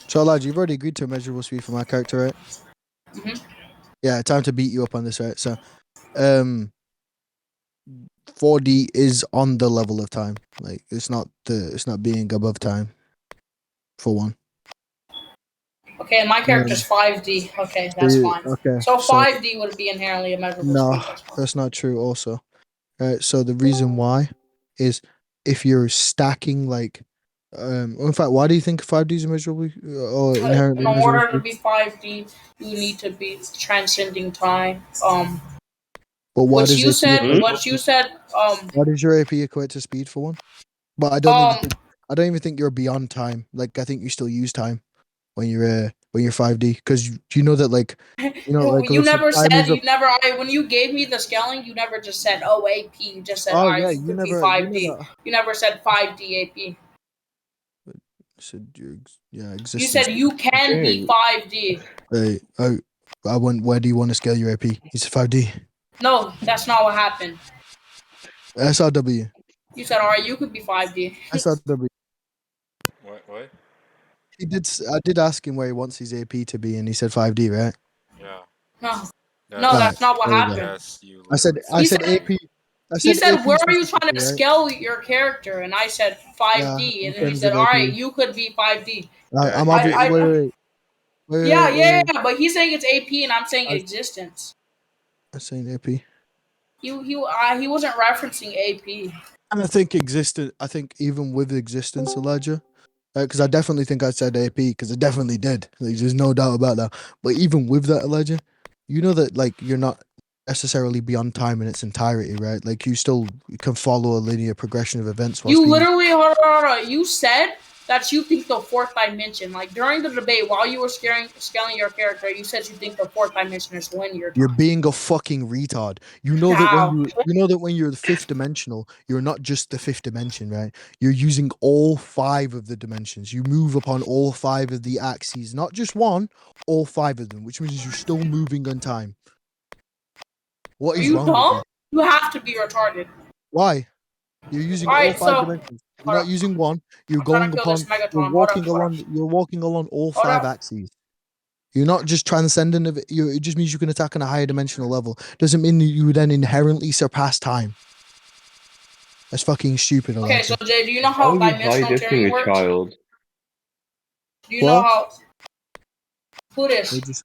So, lad, you've already agreed to immeasurable speed for my character, right? Mhm. Yeah. Time to beat you up on this, right? So, 4D is on the level of time. Like it's not being above time. For one. Okay, my character's 5D. Okay, that's fine. Okay. So 5D would be inherently immeasurable No, speed. that's not true. Also, right. So the reason why is if you're stacking like, in fact, why do you think 5D is immeasurable or inherently In order to immeasurable? be 5D, you need to be transcending time. But why What does you AP said. equate- What you said. Why does your AP equate to speed for one? But I don't even think you're beyond time. Like I think you still use time when you're 5D because you know that like you never said when you gave me the scaling, you never just said AP. You just said you could be 5D. You never said 5D AP. Said existence. You said you can be 5D. Hey, I went. Where do you want to scale your AP? He said 5D. No, that's not what happened. SRW. You said, alright, you could be 5D. SRW. What? He did. I did ask him where he wants his AP to be, and he said 5D, right? Yeah. No, that's not what happened. Yes, I said AP. He said, where are you trying to scale your character? And I said 5D. And then he said, alright, you could be 5D. I'm obviously. Wait. Yeah. But he's saying it's AP, and I'm saying existence. I'm saying AP. He wasn't referencing AP. And I think I think even with existence, Elijah, because I definitely think I said AP because I definitely did. Like, there's no doubt about that. But even with that, Elijah, you know that like you're not necessarily beyond time in its entirety, right? Like you still can follow a linear progression of events. You literally, hold on. You said that you think the fourth dimension, like during the debate while you were scaling your character, you said you think the fourth dimension is linear. You're being a fucking retard. You know that when you're the fifth dimensional, you're not just the fifth dimension, right? You're using all 5 of the dimensions. You move upon all 5 of the axes, not just one, all 5 of them, which means you're still moving on time. What is wrong with you? You have to be retarded. Why? You're using all 5 dimensions. You're not using one. You're going upon. You're walking along all 5 axes. You're not just transcendent of it. It just means you can attack on a higher dimensional level. Doesn't mean that you would then inherently surpass time. That's fucking stupid. Okay, so Jay, do you know how dimensional tearing works? Child? Do you know how? Who this?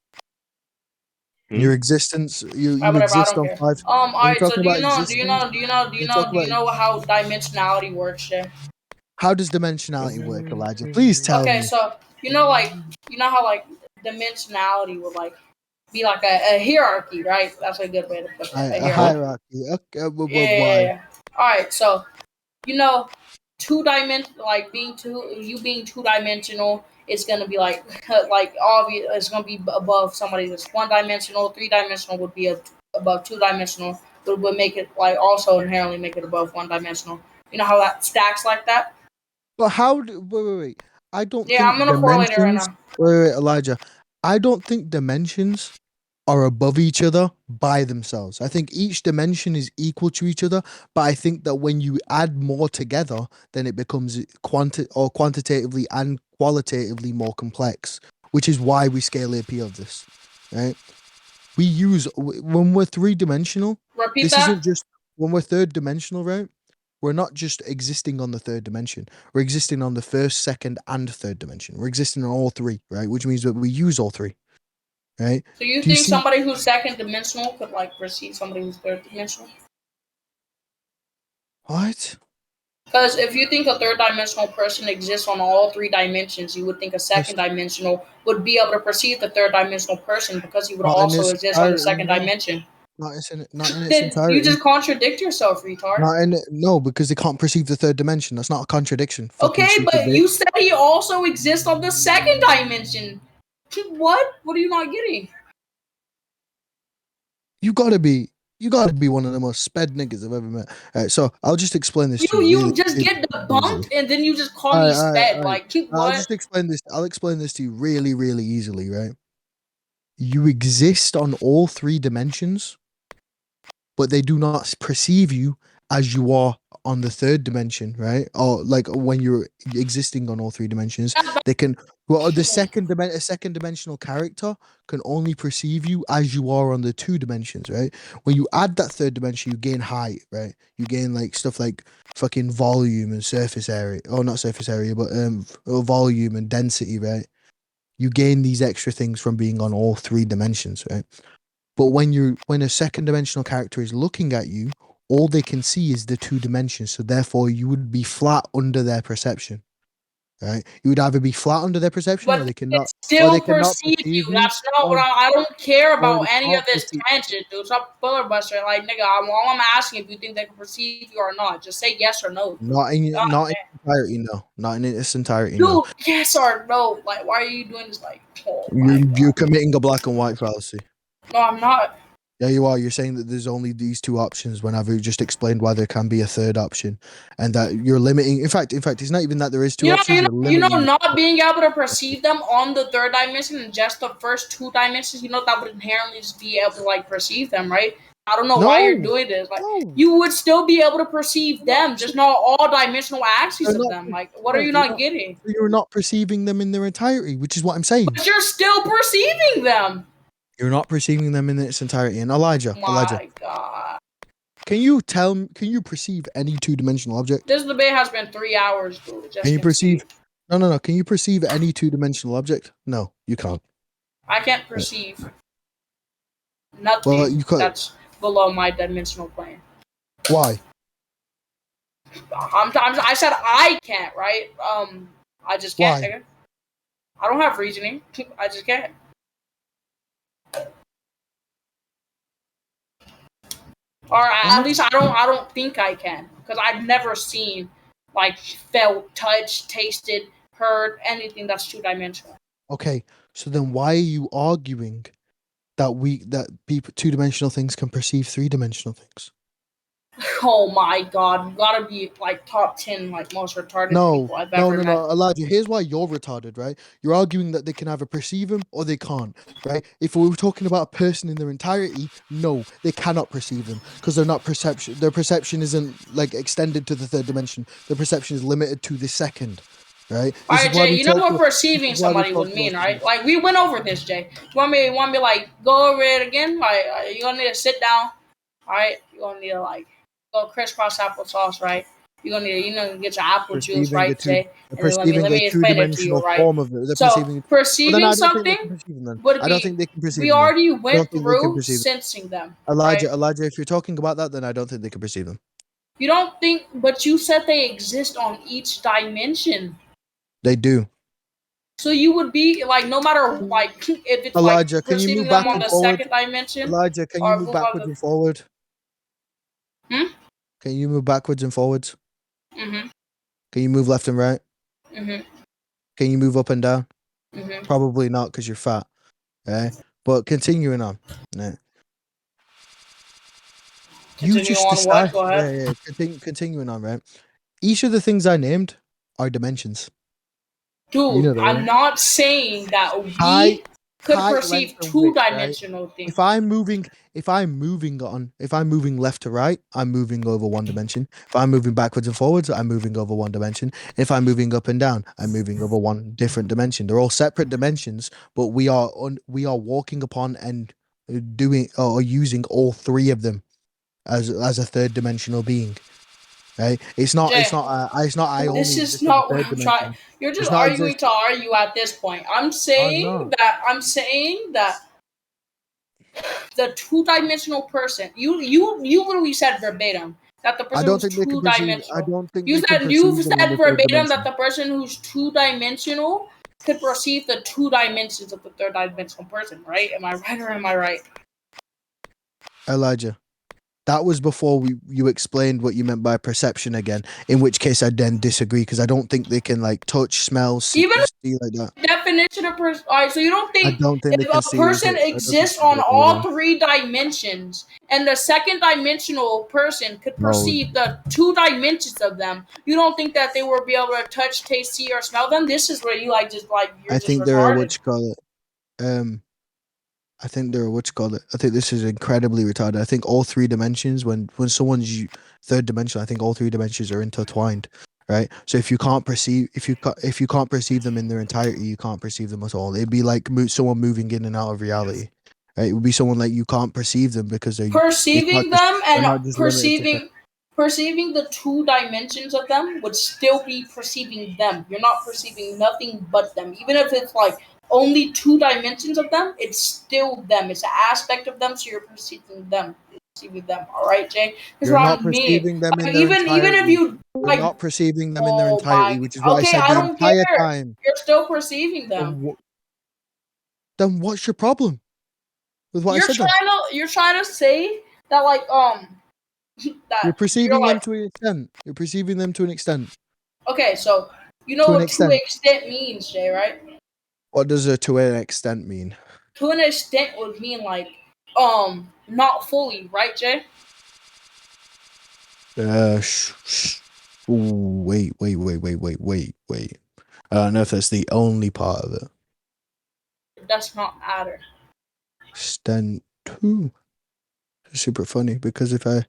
Your existence, you exist on 5. Alright, so do you know how dimensionality works, Jay? How does dimensionality work, Elijah? Please tell me. Okay, so you know how like dimensionality would like be like a hierarchy, right? That's a good way to put it. A hierarchy. Okay. Yeah. Alright, so you know, being 2-dimensional, it's gonna be like obvious. It's gonna be above somebody that's 1-dimensional. 3-dimensional would be above 2-dimensional, but would make it like also inherently make it above 1-dimensional. You know how that stacks like that? But how? Wait. I don't. Yeah, I'm gonna correlate it right now. wait, Elijah. I don't think dimensions are above each other by themselves. I think each dimension is equal to each other, but I think that when you add more together, then it becomes quantitatively and qualitatively more complex, which is why we scale AP of this, right? We use when we're three-dimensional. Repeat This that. isn't just when we're third-dimensional, right? We're not just existing on the third dimension. We're existing on the first, second, and third dimension. We're existing on all three, right? Which means that we use all three, right? So you Do you think see- somebody who's second dimensional could like perceive somebody who's third dimensional? What? Because if you think a third dimensional person exists on all three dimensions, you would think a second dimensional would be able to perceive the third dimensional person because he would Not in also its exist on the entirety, second no. dimension. Not in its Then entirety. you just contradict yourself, retard. No, because they can't perceive the third dimension. That's not a contradiction. Fucking Okay, stupid but bitch. you said he also exists on the second dimension. What? What are you not getting? You gotta be one of the most sped niggas I've ever met. Alright, so I'll just explain this to you. You really just easily. get debunked and then you just call me Alright, sped. alright. Like, I'll what? just explain this. I'll explain this to you really, really easily, right? You exist on all three dimensions, but they do not perceive you as you are on the third dimension, right? Or like when you're existing on all three dimensions, they can. Well, a second dimensional character can only perceive you as you are on the two dimensions, right? When you add that third dimension, you gain height, right? You gain like stuff like fucking volume and surface area, or not surface area, but volume and density, right? You gain these extra things from being on all three dimensions, right? But when a second dimensional character is looking at you, all they can see is the two dimensions. So therefore, you would be flat under their perception, right? You would either be flat under their perception, or But they they cannot, still they cannot perceive perceive you. you, That's not or- what I don't care or about they any of can't this perceive- tangent, dude. Stop filibuster. Like, nigga, all I'm asking if you think they can perceive you or not. Just say yes or no. Not in God not in damn. its entirety, no. Not in its entirety, Dude, no. yes or no. Like, why are you doing this? Like, oh my You're God. committing a black and white fallacy. No, I'm not. Yeah, you are. You're saying that there's only these two options when I've just explained why there can be a third option, and that you're limiting. In fact, it's not even that there is two options. Not being able to perceive them on the third dimension and just the first two dimensions, that would inherently just be able to like perceive them, right? I don't know why you're doing this. Like, No. you would still be able to perceive them, just not all dimensional axes They're of not- them. Like, what are no, you you're not not- getting? You're not perceiving them in their entirety, which is what I'm saying. But you're still perceiving them. You're not perceiving them in its entirety. And Elijah, My God. can you perceive any two-dimensional object? This debate has been 3 hours, dude. Just Can you perceive? concede. No. Can you perceive any two-dimensional object? No, you can't. I can't perceive nothing Well, you could. that's below my dimensional plane. Why? I said I can't, right? I just can't. Why? Nigga. I don't have reasoning. I just can't. Or at least I don't think I can, because I've never seen, like, felt, touched, tasted, heard anything that's two dimensional. Okay, so then why are you arguing that people two-dimensional things can perceive three-dimensional things? Oh my God, you gotta be like top 10 like most retarded people I've ever met. No, Elijah. Here's why you're retarded, right? You're arguing that they can either perceive them or they can't, right? If we were talking about a person in their entirety, no, they cannot perceive them because they're not perception. Their perception isn't like extended to the third dimension. Their perception is limited to the second, right? All right, Jay, you know what perceiving somebody would mean, right? Like, we went over this, Jay. You want me to like go over it again? Like, you're gonna need to sit down, all right? You're gonna need to like go crisscross applesauce, right? You're gonna need to, get your apple juice, right, Jay? Perceiving let me a explain it to you, two-dimensional right? form of it. They're So, perceiving perceiving something would I don't be, think they can perceive we them. already don't went think they can through perceive them. sensing them. Elijah, right? if you're talking about that, then I don't think they can perceive them. You don't think, but you said they exist on each dimension. They do. So you would be like, no matter like if it's Elijah, like can you perceiving move them back on and the forward? second dimension. Elijah, can or you move move on backwards the- and forward? Can you move backwards and forwards? Mhm. Can you move left and right? Mhm. Can you move up and down? Mhm. Probably not because you're fat. Okay? But continuing on. Yeah. Continue on what? Go ahead. Continuing on, right? Each of the things I named are dimensions. Dude, You know that, I'm right? not saying that we Height, could height, perceive length, and width, right? two-dimensional things. If I'm moving left to right, I'm moving over one dimension. If I'm moving backwards and forwards, I'm moving over one dimension. If I'm moving up and down, I'm moving over one different dimension. They're all separate dimensions, but we are walking upon and doing or using all three of them as a third dimensional being. Right? It's not. Jay, It's not. It's not. I only this is exist in the not what third I'm trying. dimension. You're just It's not arguing exist. to argue at this point. I'm saying not. that the two-dimensional person. You literally said verbatim that the I person don't who's think they can perceive. I two-dimensional. don't think You they can said you perceive them in said the third verbatim that dimension. the person who's two-dimensional could perceive the two dimensions of the third-dimensional person. Right? Am I right or am I right? Elijah, that was before you explained what you meant by perception again. In which case, I then disagree because I don't think they can like touch, smell, see Even like that. definition of person. All right, so you don't I think don't think they if can a see. person I don't think exists they can on go all there. three dimensions, and the second dimensional person could No. perceive the two dimensions of them, you don't think that they will be able to touch, taste, see, or smell them? This is where you you're I just think there are retarded. I think there are I think this is incredibly retarded. I think all three dimensions, when someone's third dimension, I think all three dimensions are intertwined, right? So if you can't perceive them in their entirety, you can't perceive them at all. It'd be like someone moving in and out of reality, right? It would be someone like you can't perceive them because Perceiving them they're and not just limited to. perceiving the two dimensions of them would still be perceiving them. You're not perceiving nothing but them. Even if it's like only two dimensions of them, it's still them. It's an aspect of them, so you're perceiving them. Perceiving them. Alright, Jay? This is You're what not I mean. perceiving them in Like, their even if entirety. you You're like not perceiving them in their oh entirety, my which is what I okay, said I the don't care. entire time. You're still perceiving them. Then what's your problem with what I said then? You're trying to say that like You're that perceiving you're them like to an extent. You're perceiving them to an extent. okay, so you know To an what to an extent. extent means, Jay, right? What does a to an extent mean? To an extent would mean like not fully, right, Jay? Wait. I don't know if that's the only part of it. It does not matter. Extent to. Super funny because if I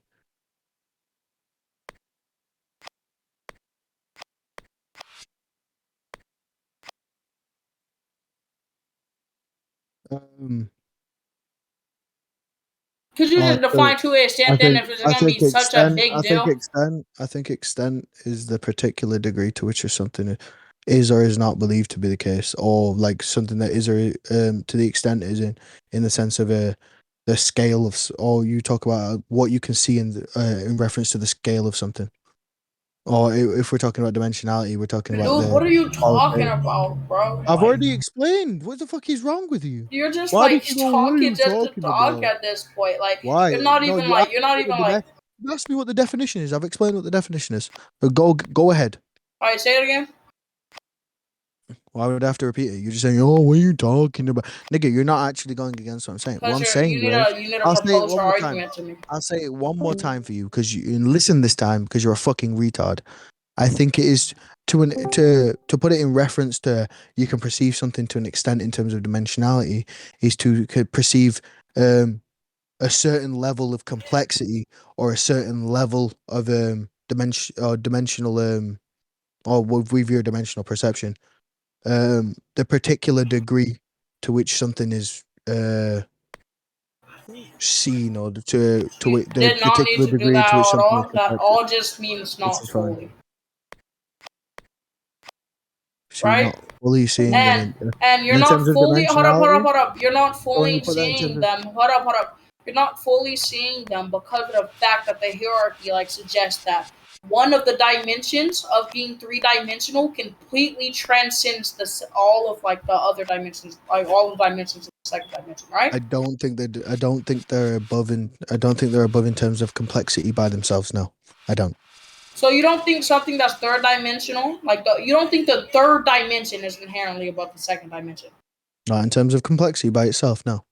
Could you just define to an extent then if it's gonna be such a big deal? I think extent is the particular degree to which something is or is not believed to be the case, or like something that is or to the extent is in the sense of the scale of, or you talk about what you can see in reference to the scale of something, or if we're talking about dimensionality, we're talking about Dude, what are you talking about, bro? I've Like, already explained. What the fuck is wrong with you? you're just Why like did you go, what are talking you just to talking talk about? at this point. Like Why? you're not No, even you like asked you're not me even what the like you asked me what the definition is. I've explained what the definition is. Go ahead. alright, say it again. Why would I have to repeat it? You're just saying, "Oh, what are you talking about, nigga?" You're not actually going against what I'm saying. What I'm saying, You need right? a I'll say it propose one your more time. argument to me. I'll say it one more time for you because you and listen this time because you're a fucking retard. I think it is to put it in reference to you can perceive something to an extent in terms of dimensionality is to perceive a certain level of complexity or a certain level of dimensional or with your dimensional perception, the particular degree to which something is seen, or to You the did not need particular to do degree that to which at something is all. That complex. all just means This not is fine. fully. So you're Right? not fully seeing them And you're in not terms of fully dimensionality. hold up. You're not Or when you fully put that in terms seeing of them. Hold up. You're not fully seeing them because of the fact that the hierarchy like suggests that one of the dimensions of being three-dimensional completely transcends all of like the other dimensions, like all the dimensions of the second dimension, right? I don't think they're above in terms of complexity by themselves. No, I don't. So you don't think something that's third dimensional, you don't think the third dimension is inherently above the second dimension? Not in terms of complexity by itself. No.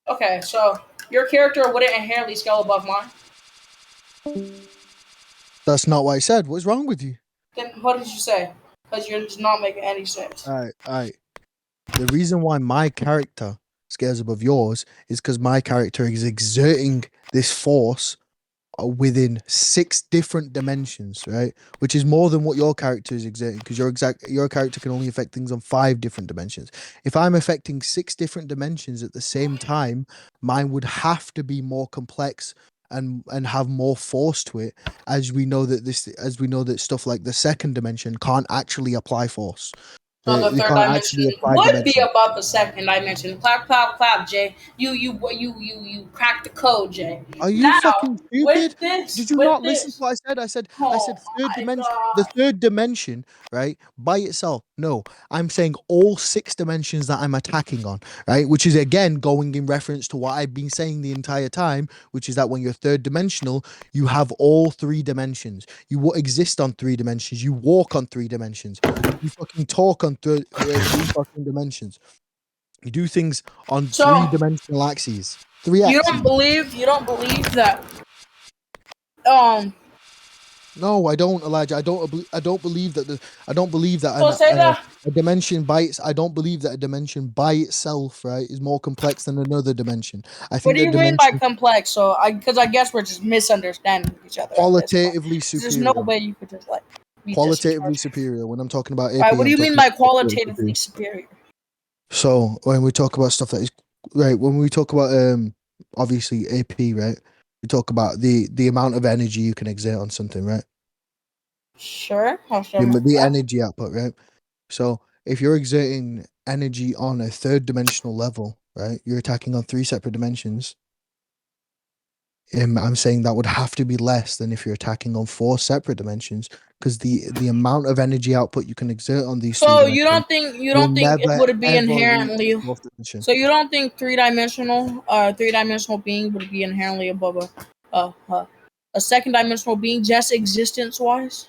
Okay, so your character wouldn't inherently scale above mine. That's not what I said. What's wrong with you? Then what did you say? because you're just not making any sense. Alright. The reason why my character scales above yours is because my character is exerting this force within 6 different dimensions, right? Which is more than what your character is exerting, because your character can only affect things on 5 different dimensions. If I'm affecting 6 different dimensions at the same time, mine would have to be more complex and have more force to it, as we know that stuff like the second dimension can't actually apply force. So the They third can't dimension actually apply would be dimension. about the second dimension. Clap, clap, clap, Jay. You cracked the code, Jay. Are you Now, fucking stupid? Did you with not listen to this. what I said? I said Oh third my dimension. god. The third dimension, right, by itself. No, I'm saying all 6 dimensions that I'm attacking on, right? Which is again going in reference to what I've been saying the entire time, which is that when you're third dimensional, you have all 3 dimensions. You exist on 3 dimensions. You walk on 3 dimensions. You fucking talk on 3 fucking dimensions. You do things on So 3-dimensional axes. 3 you axes. don't believe that No, I don't, Elijah. I don't believe that. I don't believe that so say that. a dimension I don't believe that a dimension by itself, right, is more complex than another dimension. I What think do that you mean by dimension complex? So because I guess we're just misunderstanding each other at this point. qualitatively There's no superior. way you could just like be Qualitatively just superior. When I'm talking about AP, right, what do I'm you mean talking by about qualitatively qualitatively superior? So when we talk about stuff that is right, when we talk about obviously AP, right, we talk about the amount of energy you can exert on something, right? Sure. I'll show The that. energy output, right? So if you're exerting energy on a 3rd-dimensional level, right, you're attacking on 3 separate dimensions. I'm saying that would have to be less than if you're attacking on 4 separate dimensions, because the amount of energy output you can exert on these 3 So dimensions you don't think will it never would be ever reach inherently? 4th dimension. So you don't think three-dimensional being would be inherently above a second dimensional being just existence wise?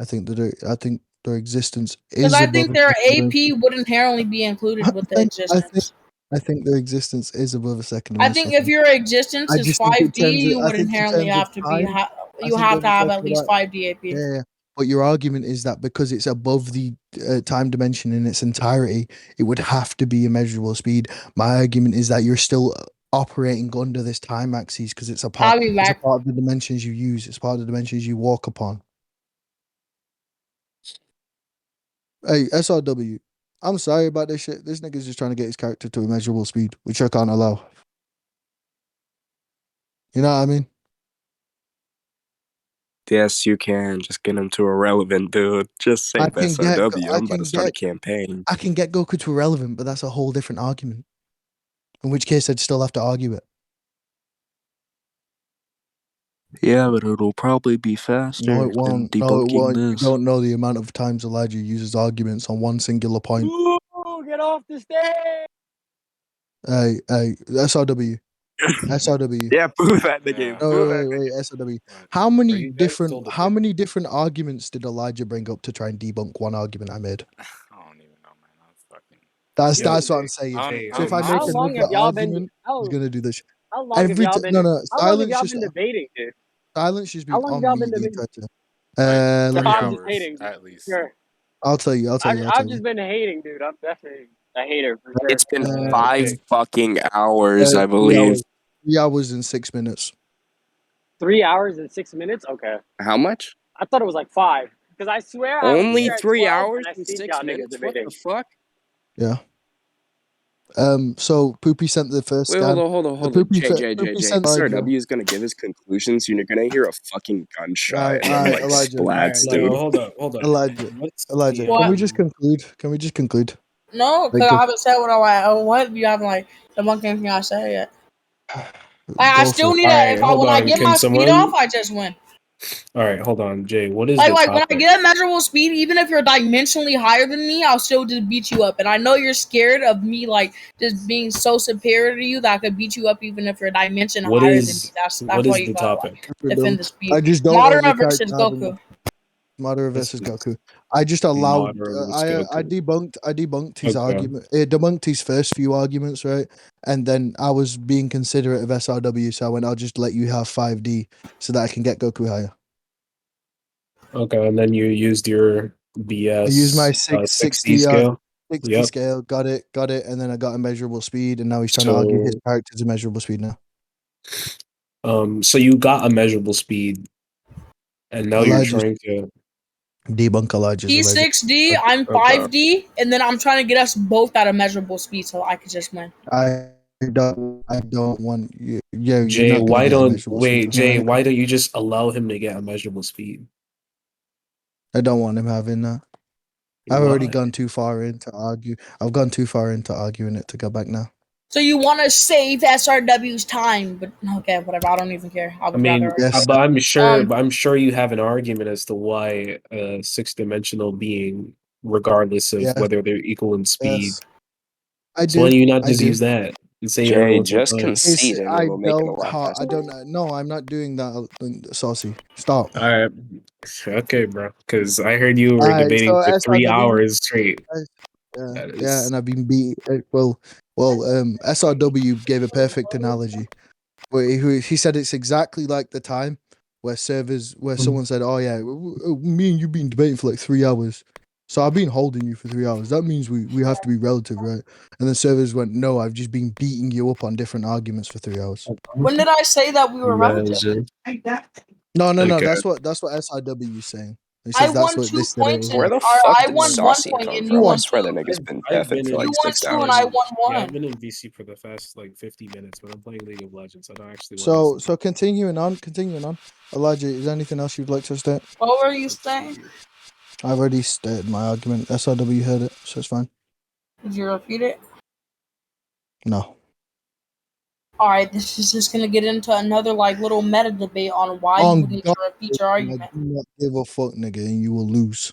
I think their existence Because is I above think a their second AP would inherently be included with the existence. I think their existence is above a second I dimension. think if your existence I is just think in 5D, terms of, you I would think in inherently terms of have to be time, you think have when to we have talk at least about 5D AP. yeah. But your argument is that because it's above the time dimension in its entirety, it would have to be immeasurable speed. My argument is that you're still operating under this time axis because it's a part. I'll be It's a back. part of the dimensions you use. It's part of the dimensions you walk upon. Hey, SRW. I'm sorry about this shit. This nigga's just trying to get his character to immeasurable speed, which I can't allow. You know what I mean? Yes, you can. Just get him to irrelevant, dude. Just say I can SRW. I I'm about can to start a get campaign. I can get Goku to irrelevant, but that's a whole different argument. In which case, I'd still have to argue it. Yeah, but it'll probably be faster No, it than won't. No, it debunking won't. You this. don't know the amount of times Elijah uses arguments on one singular point. Ooh, get off the stage! Hey, SRW. SRW. Yeah, prove that nigga. Yeah. No, Prove that wait, nigga. SRW. What? How Are many you guys still different arguments did Elijah bring up to try and debunk one argument I made? I don't even know, man. I'm fucking. That's Yo, what I'm Jay, saying. Jay, So if I how make long another have y'all been? argument, he's gonna do this. How long have y'all been? No, How long have silence. y'all Just been debating, dude? silence. Just How be long have on y'all mute been the debating? entire time. Like Let 3 me I'm think. just hours hating. at least. Sure. I'll tell you. I've just been hating, dude. I'm definitely a hater for sure. It's been Uh, 5 Jay, fucking hours, I 3 believe. hours. 3 hours and 6 minutes. 3 hours and 6 minutes. Okay, How much? I thought it was like 5. Because I swear I was Only here at 3 12 hours and I and seen 6 y'all niggas minutes? What debating. the fuck? Yeah. So Poopy sent the first Wait, scan. hold on. Poopy J. sent SRW is gonna give his conclusions, and you're gonna hear a fucking gunshot Right, and then, like, Elijah. splats, Alright, dude. hold up. Elijah. What's Elijah, the can we just conclude? No, because Like, I haven't said what you haven't like debunked anything I said yet. Like, I go still for it. need to. Alright, If I hold when I on. get Can my speed someone? off, I just win. Alright, hold on, Jay. What is Like the when I topic? get a measurable speed, even if you're dimensionally higher than me, I'll still just beat you up. And I know you're scared of me, like just being so superior to you that I could beat you up, even if you're a dimension What higher than me. is That's what why is you the gotta like topic? defend the speed. I just don't want your Madara character versus having Goku. Madara This versus is Goku. I just allowed. Madara versus I Goku. debunked his Okay. argument. It debunked his first few arguments, right? And then I was being considerate of SRW, so I went, I'll just let you have 5D so that I can get Goku higher. Okay, and then you used your BS. I used my 6D 60 scale. 60 Yep. scale, got it, and then I got immeasurable speed, and now he's trying to argue his So, character's immeasurable speed now. so you got a measurable speed, and now you're Elijah's trying to. debunk Elijah's He's alleged. 6D, I'm Okay. 5D, and then I'm trying to get us both at a measurable speed so I could just win. I don't want you. Yeah, you're Jay, not gonna why get don't immeasurable speed. Jay? Why don't you just allow him to get a measurable speed? I don't want him having that. I've already Why? gone too far into argue. I've gone too far into arguing it to go back now. So you want to save SRW's time, but okay, whatever. I don't even care. I I would mean, rather. Yes. but I'm sure. Um, But I'm sure you have an argument as to why a six-dimensional being, regardless of Yeah. whether they're equal in speed. Yes. I So why do do. you not I just do. use that and say Jay, everyone's just like, concede and I it will make it a don't. lot I faster. don't. No, I'm not doing that. Saucy. Stop. all right, okay, bro. Because I heard you were Alright, debating so for 3 SRW hours straight. Yeah, That yeah, is and I've been beat. SRW gave a perfect analogy. Where he said it's exactly like the time where someone said, "Oh yeah, me and you've been debating for like 3 hours, so I've been holding you for 3 hours. That means we have to be relative, right?" And then servers went, "No, I've just been beating you up on different arguments for 3 hours." when did I say that we were relative? No, Okay. that's what SRW is saying. He I says that's won what 2 this points and Where the or fuck I did won 1 Saucy point come and you from? I won swear 2. that nigga's been I've deafing been for in- like You won 6 2 hours. and I won Yeah, 1. I've been in VC for the past like 50 minutes, but I'm playing League of Legends. I don't actually. So continuing on. Elijah, is there anything else you'd like to state? What were you saying? I've already stated my argument. SRW heard it, so it's fine. Did you repeat it? No. Alright, this is just gonna get into another like little meta debate on why On you need to God, repeat your I argument. do not give a fuck, nigga, and you will lose.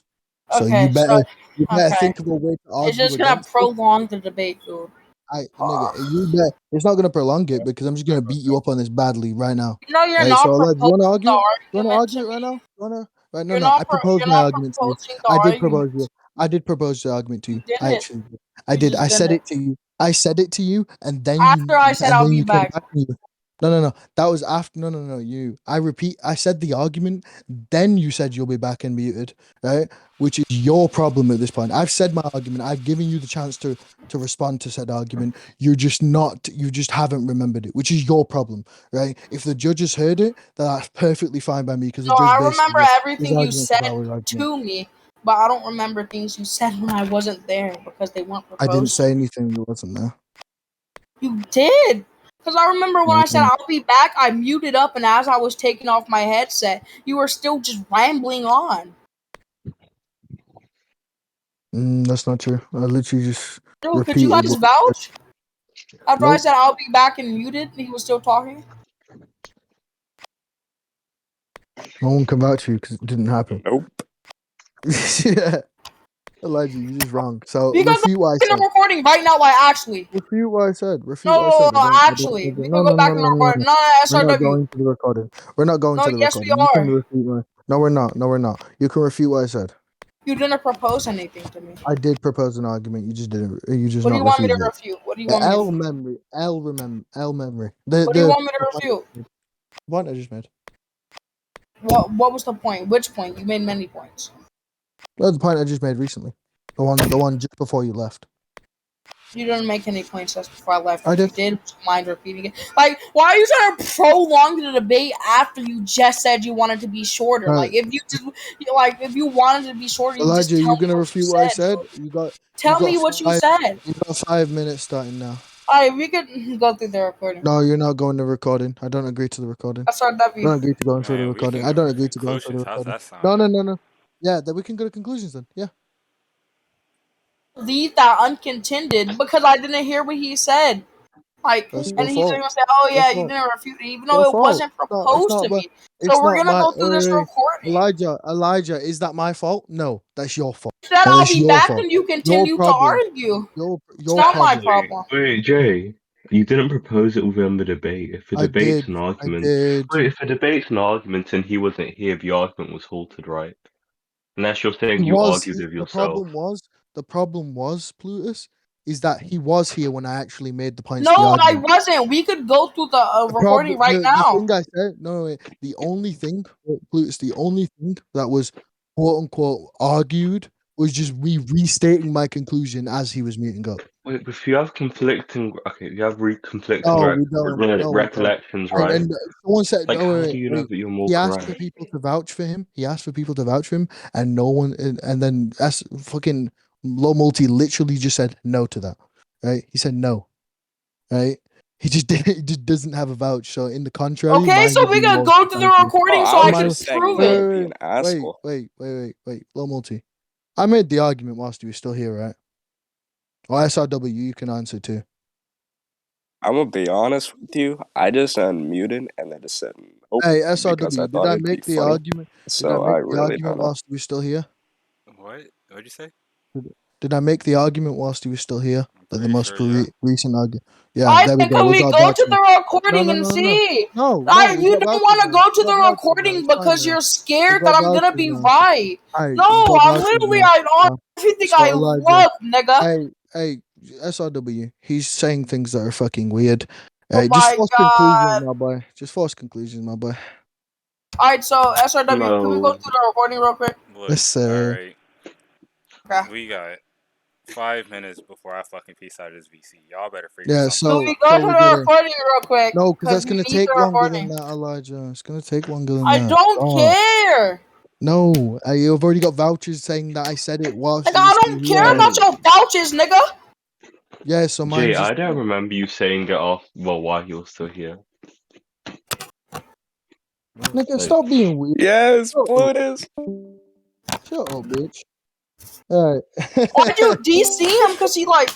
So Okay, you better okay. think of a way to It's argue just gonna against it. prolong the debate, dude. Nigga, you bet. It's not gonna prolong it because I'm just gonna beat you up on this badly right now. No, you're Right, not so Elijah, you wanna proposing argue? the You wanna argument argue to it right me. now? You wanna? Right? No, You're no. not I proposed you're my not argument to you. proposing the I did argument. propose it. I did propose the argument to you. You I didn't. actually did. I You did. just I said didn't. it to you. I said it to you, and then After I said I'll be came back. back to you. No. That was after. No. You. I repeat. I said the argument. Then you said you'll be back and muted. Right, which is your problem at this point. I've said my argument. I've given you the chance to respond to said argument. You're just not. You just haven't remembered it, which is your problem. Right. If the judges heard it, then that's perfectly fine by me because the No, judge I basically remember his everything you argument said about our argument. to me, but I don't remember things you said when I wasn't there because they weren't proposed. I didn't say anything that wasn't there. You did. Because I remember when I said I'll be back, I muted up, and as I was taking off my headset, you were still just rambling on. That's not true. I literally just Dude, could you guys vouch? After I said I'll be back and muted, he was still talking. No one can vouch for you because it didn't happen. Nope. Yeah. Elijah, you're just wrong. So Because refute what I I'm in said. the recording right now, like actually. Refute what I said. Refute No, what I said. actually. We can go back in the recording. No, We're not SRW. going to the recording. We're not going to the yes, recording. we are. You can refute my... No, we're not. No, we're not. You can refute what I said. You didn't propose anything to me. I did propose an argument. You just didn't. You just What do not you want me to refuted it. refute? What do you want me to refute? memory. L memory. What do you want me to refute? What I just made. What was the point? Which point? You made many points. Well, the point I just made recently. The one just before you left. You didn't make any points just before I left. I did. You did. Mind repeating it? Like, why are you trying to prolong the debate after you just said you wanted to be shorter? Right. Like, if you just if you wanted to be shorter, you Elijah, just tell you're gonna me refute what I said. Bro. Tell me what you said. You got 5 minutes starting now. Alright, we could go through the recording. No, you're not going to recording. I don't agree to the recording. That's our I don't W. agree to going through the Man, we recording. can I don't go agree to to going through the conclusions. How's recording. that sound? No. Yeah, then we can go to conclusions then. Yeah. Leave that uncontended because I didn't hear what he said. Like, That's and your he's fault. gonna say, "Oh yeah, Your you fault. didn't refute it, even Your though it fault. wasn't No, it's proposed not to my- me." It's So we're not gonna my- go through this recording. Elijah, is that my fault? No, that's your fault. You said That I'll is be your back fault. and you continue to problem. argue. Your It's not my problem. problem. Wait, Jay, you didn't propose it within the debate. If the I debate's did. an argument, I did. wait, if the debate's an argument and he wasn't here, the argument was halted, right? Unless you're saying you argued with yourself. The problem was, Plutus, is that he was here when I actually made the points. No, the I argument. wasn't. We could go through the recording right now. The thing I said, the only thing, Plutus, the only thing that was quote unquote argued was just restating my conclusion as he was muting up. Wait, if you have conflicting, okay, you have conflicting No, we don't. No, we don't. recollections, right? And someone said, Like, "No, how wait, do you know wait." that you're more He asked for correct? people to vouch for him. He asked for people to vouch for him, and no one. And then that's fucking Low Multi literally just said no to that. Right? He said no. Right? He just didn't. He just doesn't have a vouch. So in the contrary, Okay, mine so would we be can more go to the substantial. recording so I I was can just saying prove don't it. be an asshole. Wait. Low Multi. I made the argument whilst you were still here, right? Or SRW, you can answer too. I'm gonna be honest with you. I just unmuted and then just said nope Hey, because I SRW, did thought I it'd be make the funny. argument? Did I So I make the really argument don't know. whilst you were still here? What? What'd you say? Did I make the argument whilst you were still here? That the Pretty most sure, yeah. recent argument. Yeah, Alright, there we then go. can We we got go to vouchers. the recording and No. see? No, we You got don't vouchers want to now. go to We got the vouchers now. recording It's fine because now. you're We scared got that I'm gonna vouchers be now. right. Hey, No, we got I'm vouchers literally now. on everything So I Elijah, love, nigga. hey, SRW. He's saying things that are fucking weird. Oh Just my false god. conclusions, my boy. Just false conclusions, my boy. Alright, so SRW, can we go No. to the recording real quick? Look, Yes, sir. alright. Okay. We got 5 minutes before I fucking peace out of this VC. Y'all better figure Yeah, something Can so we go to we the gotta. recording real quick? No, because that's we gonna need take the longer recording. than that, Elijah. It's gonna take longer than I that. don't Oh. care. No, you've already got vouchers saying that I said it whilst Nigga, you were I still don't care here. about your vouchers, nigga. Yeah, so Jay, mine's just. I don't remember you saying it off. Well, while he was still here. Nigga, Like, stop being weird. Yes, Shut up, Plutus. Shut up, bitch. Alright. Why'd you DC him? Cause he like,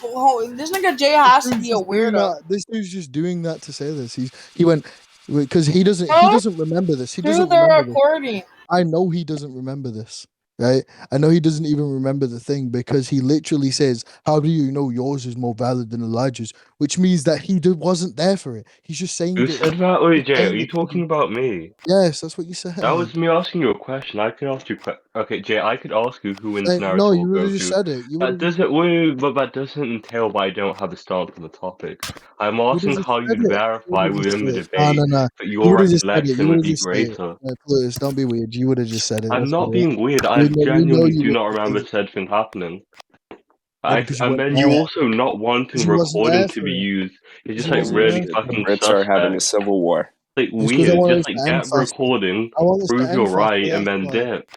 this nigga Jay has to be a weirdo. This dude's just doing that to say this. He went because he doesn't remember this. He Do doesn't the remember this. recording. I know he doesn't remember this, right? I know he doesn't even remember the thing because he literally says, "How do you know yours is more valid than Elijah's?" Which means that he wasn't there for it. He's just saying who it. said that? Wait, Jay, are saying you it to talking about me? Yes, that's what you said. That was me asking you a question. I could ask you. Okay, Jay, I could ask you who wins Naruto No, or you would have just Goku. said it. That doesn't. Wait, but that doesn't entail why I don't have a stance on the topic. I'm asking how you'd verify within the debate No. that You your would have just said it. recollection You would would have be just said it. greater. Please, don't be weird. You would have just said it. I'm That's not all. being weird. I We know genuinely you do would not because- remember said thing happening. because you And weren't then you there. also not wanting Because you wasn't recording there to for be it. used. It's just You like wasn't really there for fucking it. Brits are having a suspect. civil war. Like It's because I weird. want Just it like to end get faster. recording, I want this to prove end you're faster. right, and That's then why. dip.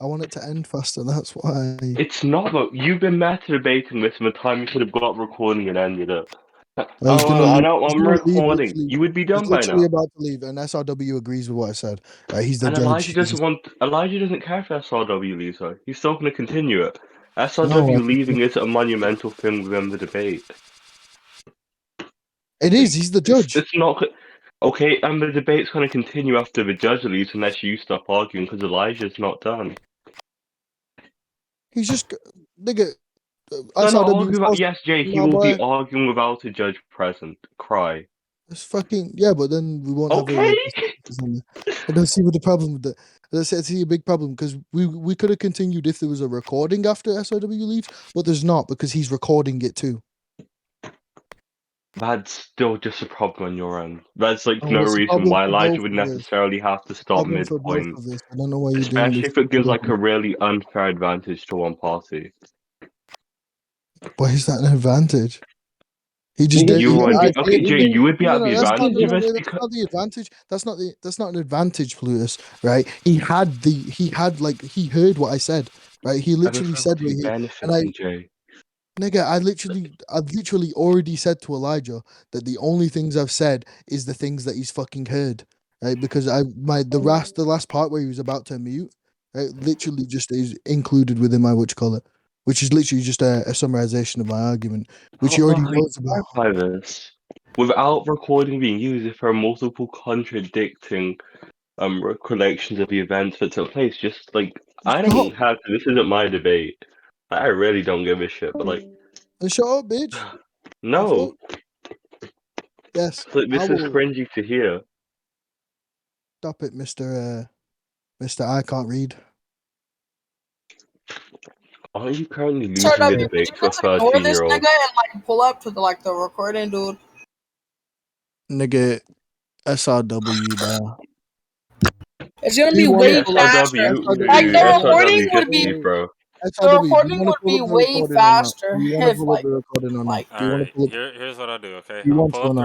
I want it to end faster. That's why. It's not though. You've been meta debating this from the time you could have got recording and ended it. He's Oh, gonna I leave. know. He's I'm gonna leave. recording. Literally, You would be he's done by literally now. about to leave, and SRW agrees with what I said. He's the And judge. Elijah He's doesn't just, want. Elijah doesn't care if SRW leaves though. He's still going to continue it. no, SRW leaving is a monumental thing within the debate. it is. He's the judge. It's not. Okay, and the debate's going to continue after the judge leaves unless you stop arguing because Elijah's not done. He's just nigga. Gonna argue SRW. about, yes, Jay, he No, will be boy. arguing without a judge present. Cry. It's fucking yeah, but then we won't have Okay. I don't see what the problem with that. I see a big problem because we could have continued if there was a recording after SRW leaves, but there's not because he's recording it too. That's still just a problem on your end. That's like Oh, no it's a reason problem why for Elijah both would of us. necessarily have to stop Problem for both midpoint. of us. I don't know why you're doing Especially this. if it gives like a really unfair advantage to one party. Why is that an advantage? He just did. You would be, okay, he- Jay, you would be at the that's not advantage of this that's because not the advantage. That's not an advantage, Plutus. Right? He heard what I said. Right? He literally said what he benefiting, Jay. Nigga, I've literally already said to Elijah that the only things I've said is the things that he's fucking heard, right? Because the last part where he was about to mute, right, literally just is included within my which is literally just a summarization of my argument, which he already knows about. By this, without recording being used, if there are multiple contradicting recollections of the events that took place, just like I don't have to. This isn't my debate. I really don't give a shit. But like, shut up, bitch. No. Yes. Like, this is cringy to hear. Stop it, Mister. I can't read. Are you currently losing the debate to a 13-year-old? Nigga and like pull up to the recording, dude. Nigga, SRW, bro. It's gonna Do be you want to way pull up faster. SRW, Like the recording SRW, would just be leave, bro. the SRW, do you recording want to would pull be up the way recording or not? faster Do you want to if pull up like the recording or not? like Do you want to Alright, pull up? here's what I'll do, okay? Do you I'll want pull to or up the not?